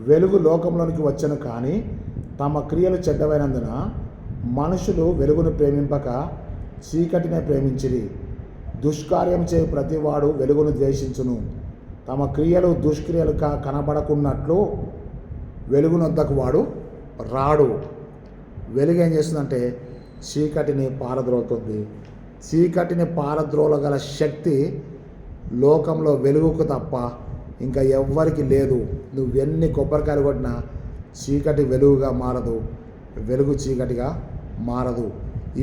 వెలుగు లోకంలోనికి వచ్చెను కానీ తమ క్రియలు చెడ్డవైనందున మనుషులు వెలుగును ప్రేమింపక చీకటినే ప్రేమించిరి. దుష్కార్యం చేయు ప్రతివాడు వెలుగును ద్వేషించును. తమ క్రియలు దుష్క్రియలుగా కనబడకున్నట్లు వెలుగునొద్దకు వాడు రాడు. వెలుగు ఏం చేస్తుందంటే చీకటిని పారద్రోలుతుంది. చీకటిని పారద్రోలగల శక్తి లోకంలో వెలుగుకు తప్ప ఇంకా ఎవ్వరికి లేదు. నువ్వెన్ని కొబ్బరికాయలు కొట్టినా చీకటి వెలుగుగా మారదు, వెలుగు చీకటిగా మారదు.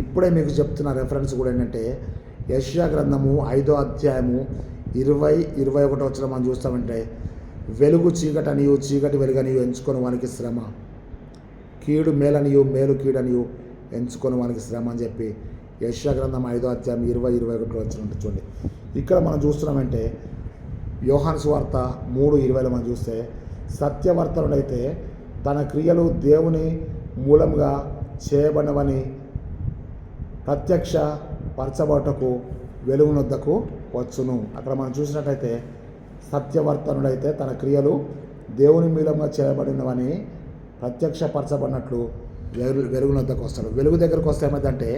ఇప్పుడే మీకు చెప్తున్న రెఫరెన్స్ కూడా ఏంటంటే యెషయా గ్రంథము 5వ అధ్యాయము 20-21 వచనం మనం చూస్తామంటే, వెలుగు చీకటి అనియు చీకటి వెలుగనియు ఎంచుకొని వానికి శ్రమ, కీడు మేలనియు మేలు కీడనియు ఎంచుకొని వానికి శ్రమ అని చెప్పి యెషయా గ్రంథం 5వ అధ్యాయం 20-21 వచనం చూడండి. ఇక్కడ మనం చూస్తున్నామంటే యోహాను సువార్త 3:20 మనం చూస్తే, సత్యవర్తనుడైతే తన క్రియలు దేవుని మూలంగా చేయబడినవని ప్రత్యక్ష పరచబడటకు వెలుగునొద్దకు వచ్చును. అక్కడ మనం చూసినట్టయితే సత్యవర్తనుడైతే తన క్రియలు దేవుని మూలంగా చేయబడినవని ప్రత్యక్షపరచబడినట్లు వెలుగునొద్దకు వస్తాడు. వెలుగు దగ్గరకు వస్తే ఏమైందంటే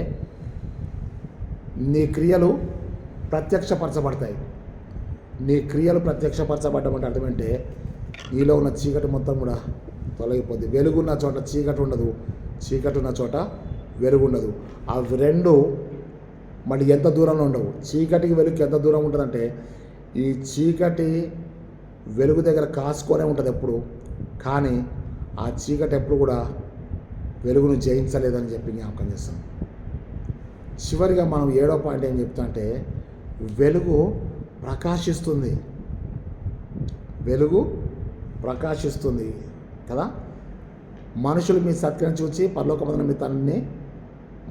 నీ క్రియలు ప్రత్యక్షపరచబడతాయి. నీ క్రియలు ప్రత్యక్షపరచబడ్డం అంటే అర్థమంటే నీలో ఉన్న చీకటి మొత్తం కూడా తొలగిపోద్ది. వెలుగున్న చోట చీకటి ఉండదు, చీకటి ఉన్న చోట వెలుగు ఉండదు. అవి రెండు మళ్ళీ ఎంత దూరంలో ఉండవు. చీకటికి వెలుగుకి ఎంత దూరం ఉంటుందంటే, ఈ చీకటి వెలుగు దగ్గర కాసుకొనే ఉంటుంది ఎప్పుడు, కానీ ఆ చీకటి ఎప్పుడు కూడా వెలుగును జయించలేదని చెప్పి జ్ఞాపకం చేస్తాం. చివరిగా మనం 7వ పాయింట్ ఏం చెప్తా అంటే, వెలుగు ప్రకాశిస్తుంది. వెలుగు ప్రకాశిస్తుంది కదా. మనుషులు మీ సత్యం చూచి పరలోకమందున మీ తండ్రిని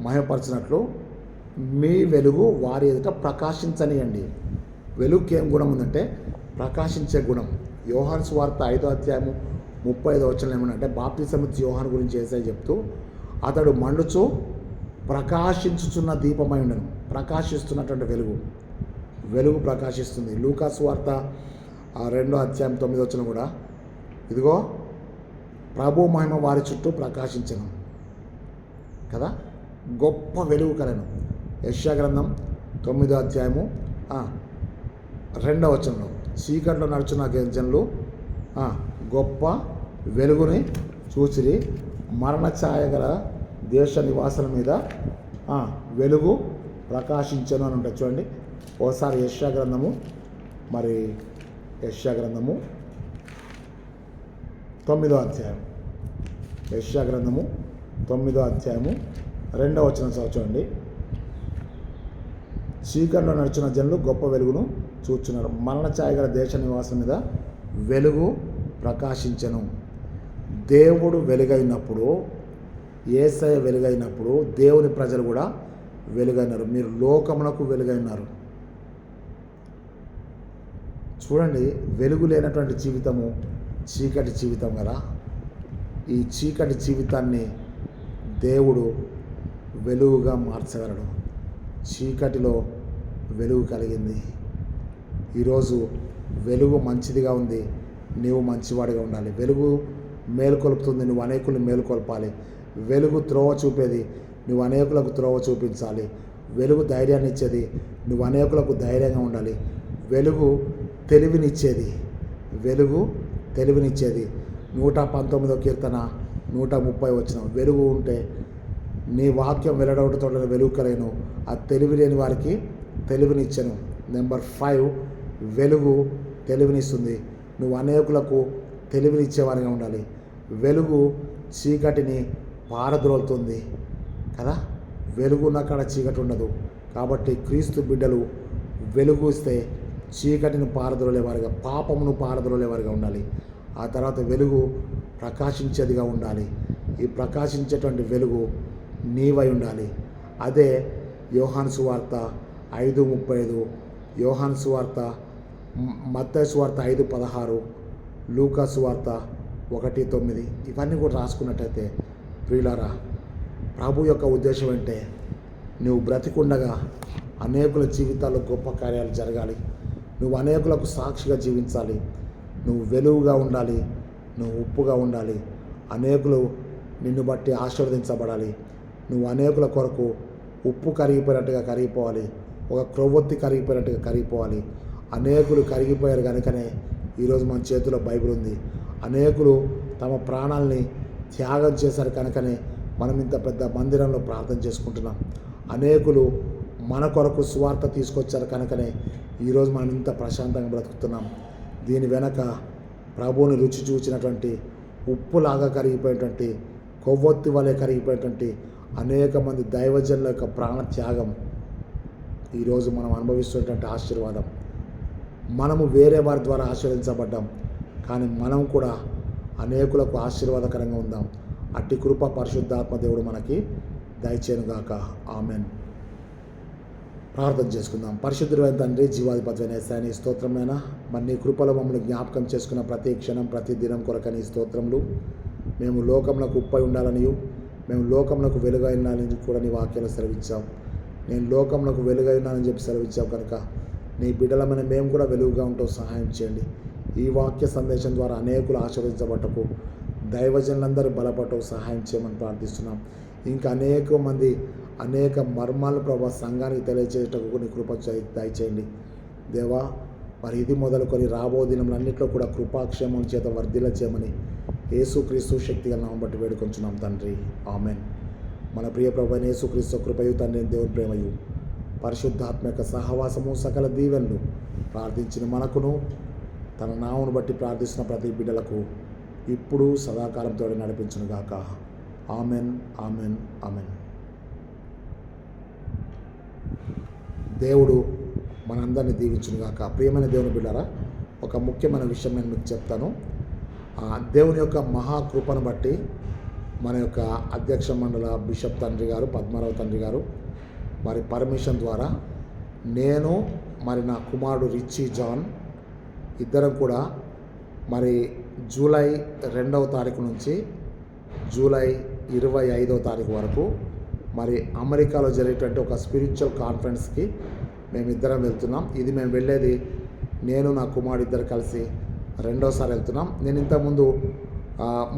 మహిమపరచినట్లు మీ వెలుగు వారి ఎదుట ప్రకాశించనియండి. వెలుగుకి ఏం గుణం ఉందంటే ప్రకాశించే గుణం. యోహాను సువార్త 5వ అధ్యాయము 35వ వచనం ఏమనంటే, బాప్తిసమిచ్చి యోహాను గురించి యేసయ్య చెప్తూ, అతడు మండుచు ప్రకాశించుచున్న దీపమై ఉండను. ప్రకాశిస్తున్నటువంటి వెలుగు ప్రకాశిస్తుంది. లూకా సువార్త 2వ అధ్యాయం 9వ వచనం కూడా, ఇదిగో ప్రభు మహిమ వారి చుట్టూ ప్రకాశించను కదా, గొప్ప వెలుగు కలను. యెషయా గ్రంథం 9వ అధ్యాయము 2వ వచనంలో, చీకట్లో నడుచున్న జనులు గొప్ప వెలుగుని చూసిరి, మరణ ఛాయ గల దేశ నివాసుల మీద వెలుగు ప్రకాశించను అని ఉంటుంది. చూడండి ఓసారి యెషయా గ్రంథము 9వ అధ్యాయం, యెషయా గ్రంథము 9వ అధ్యాయము 2వ వచనం చూడండి. చీకట్లో నడుచున్న జనులు గొప్ప వెలుగును చూచున్నారు, మరణ ఛాయ గల దేశ నివాసం మీద వెలుగు ప్రకాశించను. దేవుడు వెలుగైనప్పుడు, యేసయ్య వెలుగైనప్పుడు దేవుని ప్రజలు కూడా వెలుగైనారు. మీరు లోకమునకు వెలుగైనారు. చూడండి, వెలుగు లేనటువంటి జీవితము చీకటి జీవితం కదా. ఈ చీకటి జీవితాన్ని దేవుడు వెలుగుగా మార్చగలడు. చీకటిలో వెలుగు కలిగింది. ఈరోజు వెలుగు మంచిదిగా ఉంది, నీవు మంచివాడిగా ఉండాలి. వెలుగు మేలుకొల్పుతుంది. నువ్వు అనేకులు మేలుకొల్పాలి. వెలుగు త్రోవ చూపేది, నువ్వు అనేకులకు త్రోవ చూపించాలి. వెలుగు ధైర్యాన్ని ఇచ్చేది, నువ్వు అనేకులకు ధైర్యంగా ఉండాలి. వెలుగు తెలివినిచ్చేది, వెలుగు తెలివినిచ్చేది. 119వ కీర్తన 130 వచనం. వెలుగు ఉంటే నీ వాక్యం వెల్లడవుటతో వెలుగు కలేను, ఆ తెలివి లేని వారికి తెలివినిచ్చను. నెంబర్ 5, వెలుగు తెలివినిస్తుంది. నువ్వు అనేకులకు తెలివినిచ్చేవారిగా ఉండాలి. వెలుగు చీకటిని పారద్రోలుతుంది కదా. వెలుగు ఉన్న కాడ చీకటి ఉండదు. కాబట్టి క్రీస్తు బిడ్డలు వెలుగు ఇస్తే చీకటిని పారద్రోలేవారిగా, పాపమును పారద్రోలేవారిగా ఉండాలి. ఆ తర్వాత వెలుగు ప్రకాశించేదిగా ఉండాలి. ఈ ప్రకాశించేటువంటి వెలుగు నీవై ఉండాలి. అదే యోహాను సువార్త 5:35, యోహాను సువార్త, మత్తయి సువార్త 5:16, లూకా సువార్త 1:9 ఇవన్నీ కూడా రాసుకున్నట్టయితే ప్రియులారా, ప్రభు యొక్క ఉద్దేశం అంటే నువ్వు బ్రతికుండగా అనేకుల జీవితాల్లో గొప్ప కార్యాలు జరగాలి. నువ్వు అనేకులకు సాక్షిగా జీవించాలి. నువ్వు వెలుగుగా ఉండాలి, నువ్వు ఉప్పుగా ఉండాలి. అనేకులు నిన్ను బట్టి ఆశీర్వదించబడాలి. నువ్వు అనేకుల కొరకు ఉప్పు కరిగిపోయినట్టుగా కరిగిపోవాలి, ఒక క్రొవ్వొత్తి కరిగిపోయినట్టుగా కరిగిపోవాలి. అనేకులు కరిగిపోయారు కనుకనే ఈరోజు మన చేతిలో బైబిల్ ఉంది. అనేకులు తమ ప్రాణాలని త్యాగం చేశారు కనుకనే మనం ఇంత పెద్ద మందిరంలో ప్రార్థన చేసుకుంటున్నాం. అనేకులు మన కొరకు సువార్త తీసుకొచ్చారు కనుకనే ఈరోజు మనం ఇంత ప్రశాంతంగా బ్రతుకుతున్నాం. దీని వెనక ప్రభువుని రుచి చూచినటువంటి, ఉప్పులాగా కరిగిపోయేటువంటి, కొవ్వొత్తి వలె కరిగిపోయేటువంటి అనేక మంది దైవజనుల యొక్క ప్రాణ త్యాగం ఈరోజు మనం అనుభవిస్తున్నటువంటి ఆశీర్వాదం. మనము వేరే వారి ద్వారా ఆశీర్వదించబడ్డాం, కానీ మనం కూడా అనేకులకు ఆశీర్వాదకరంగా ఉందాం. అట్టి కృప పరిశుద్ధాత్మ దేవుడు మనకి దయచేయునుగాక. ఆమెన్. ప్రార్థన చేసుకుందాం. పరిశుద్ధుడైన తండ్రి, జీవాధిపతివైన యేసయ్య, నీ స్తోత్రమైనా మరి నీ కృపలో మమ్మల్ని జ్ఞాపకం చేసుకున్న ప్రతి క్షణం ప్రతి దినం కొరకని స్తోత్రములు. మేము లోకములకు ఉప్పై ఉండాలనియు, మేము లోకములకు వెలుగై ఉండాలని కూడా నీ వాక్యాలు సెలవిచ్చావు. నేను లోకములకు వెలుగై ఉన్నానని చెప్పి సెలవిచ్చావు కనుక నీ బిడ్డలమైన మేము కూడా వెలుగుగా ఉంటూ సహాయం చేయండి. ఈ వాక్య సందేశం ద్వారా అనేకులు ఆశీర్వదించబట్టకు, దైవజనులందరూ బలపడటకు సహాయం చేయమని ప్రార్థిస్తున్నాం. ఇంకా అనేక మంది అనేక మర్మాలు ప్రభావ సంఘానికి తెలియజేయటకు నీ కృప దయచేయండి దేవా. మరి ఇది మొదలుకొని రాబో దినములన్నింటిలో కూడా కృపాక్షేమం చేత వర్ధిల్ల చేయమని యేసుక్రీస్తు శక్తిగా నామం బట్టి వేడుకొంచున్నాం తండ్రి. ఆమెన్. మన ప్రియ ప్రభువైన యేసుక్రీస్తు కృపయు, తండ్రి దేవుని ప్రేమయు, పరిశుద్ధాత్మ యొక్క సహవాసము, సకల దీవెనలు ప్రార్థించిన మనకును, తన నామమును బట్టి ప్రార్థిస్తున్న ప్రతి బిడ్డలకు ఇప్పుడు సదాకాలంతో నడిపించునుగాక. Amen, amen, amen. దేవుడు మనందరినీ దీవించునుగాక. ప్రియమైన దేవుని బిడ్డలారా, ఒక ముఖ్యమైన విషయం నేను మీకు చెప్తాను. దేవుని యొక్క మహాకృపను బట్టి మన యొక్క అధ్యక్ష మండల బిషప్ తండ్రి గారు, పద్మారావు తండ్రి గారు మరి పర్మిషన్ ద్వారా నేను మరి నా కుమారుడు రిచీ జాన్ ఇద్దరం కూడా మరి జూలై 2వ తారీఖు నుంచి జూలై 25వ తారీఖు వరకు మరి అమెరికాలో జరిగేటువంటి ఒక స్పిరిచువల్ కాన్ఫరెన్స్కి మేమిద్దరం వెళ్తున్నాం. ఇది మేము వెళ్ళేది, నేను నా కుమారుడు ఇద్దరు కలిసి 2వసారి వెళ్తున్నాం. నేను ఇంతకుముందు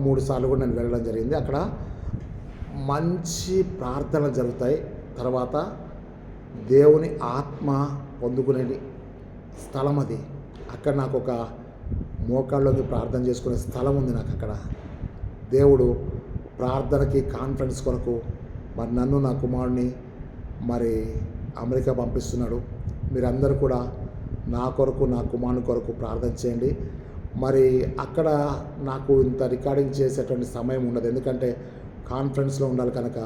3 సార్లు కూడా నేను వెళ్ళడం జరిగింది. అక్కడ మంచి ప్రార్థనలు జరుగుతాయి. తర్వాత దేవుని ఆత్మ పొందుకునే స్థలం అది. అక్కడ నాకు ఒక మోకాళ్ళలోకి ప్రార్థన చేసుకునే స్థలం ఉంది. నాకు అక్కడ దేవుడు ప్రార్థనకి కాన్ఫరెన్స్ కొరకు మరి నన్ను నా కుమారుడిని మరి అమెరికా పంపిస్తున్నాడు. మీరందరూ కూడా నా కొరకు నా కుమారుని కొరకు ప్రార్థన చేయండి. మరి అక్కడ నాకు ఇంత రికార్డింగ్ చేసేటువంటి సమయం ఉండదు, ఎందుకంటే కాన్ఫరెన్స్లో ఉండాలి కనుక,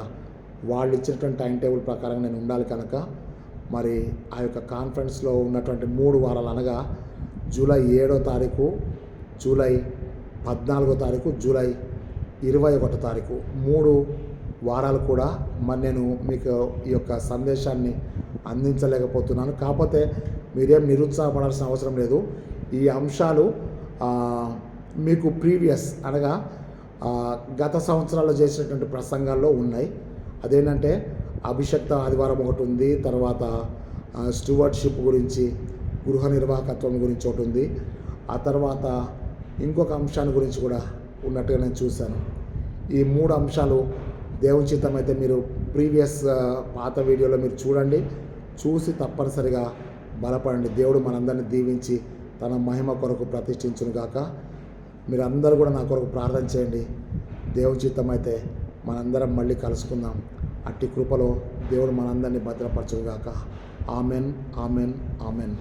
వాళ్ళు ఇచ్చినటువంటి టైం టేబుల్ ప్రకారం నేను ఉండాలి కనుక మరి ఆ యొక్క కాన్ఫరెన్స్లో ఉన్నటువంటి 3 వారాలు అనగా జూలై 7వ తారీఖు, జూలై 14వ తారీఖు, జూలై 21వ తారీఖు 3 వారాలు కూడా మరి నేను మీకు ఈ యొక్క సందేశాన్ని అందించలేకపోతున్నాను. కాకపోతే మీరేం నిరుత్సాహపడాల్సిన అవసరం లేదు. ఈ అంశాలు మీకు ప్రీవియస్ అనగా గత సంవత్సరాల్లో చేసినటువంటి ప్రసంగాల్లో ఉన్నాయి. అదేంటంటే అభిషక్త ఆదివారం ఒకటి ఉంది, తర్వాత స్టూవర్డ్షిప్ గురించి, గృహ నిర్వాహకత్వం గురించి ఒకటి ఉంది, ఆ తర్వాత ఇంకొక అంశాన్ని గురించి కూడా ఉన్నట్టుగా నేను చూశాను. ఈ 3 అంశాలు దేవుని చిత్తం అయితే మీరు ప్రీవియస్ పాత వీడియోలో మీరు చూడండి. చూసి తప్పనిసరిగా బలపడండి. దేవుడు మనందరినీ దీవించి తన మహిమ కొరకు ప్రతిష్ఠించును గాక. మీరు అందరూ కూడా నా కొరకు ప్రార్థన చేయండి. దేవుని చిత్తం అయితే మనందరం మళ్ళీ కలుసుకుందాం. అట్టి కృపలో దేవుడు మనందరినీ భద్రపరచును గాక. Amen, amen, amen.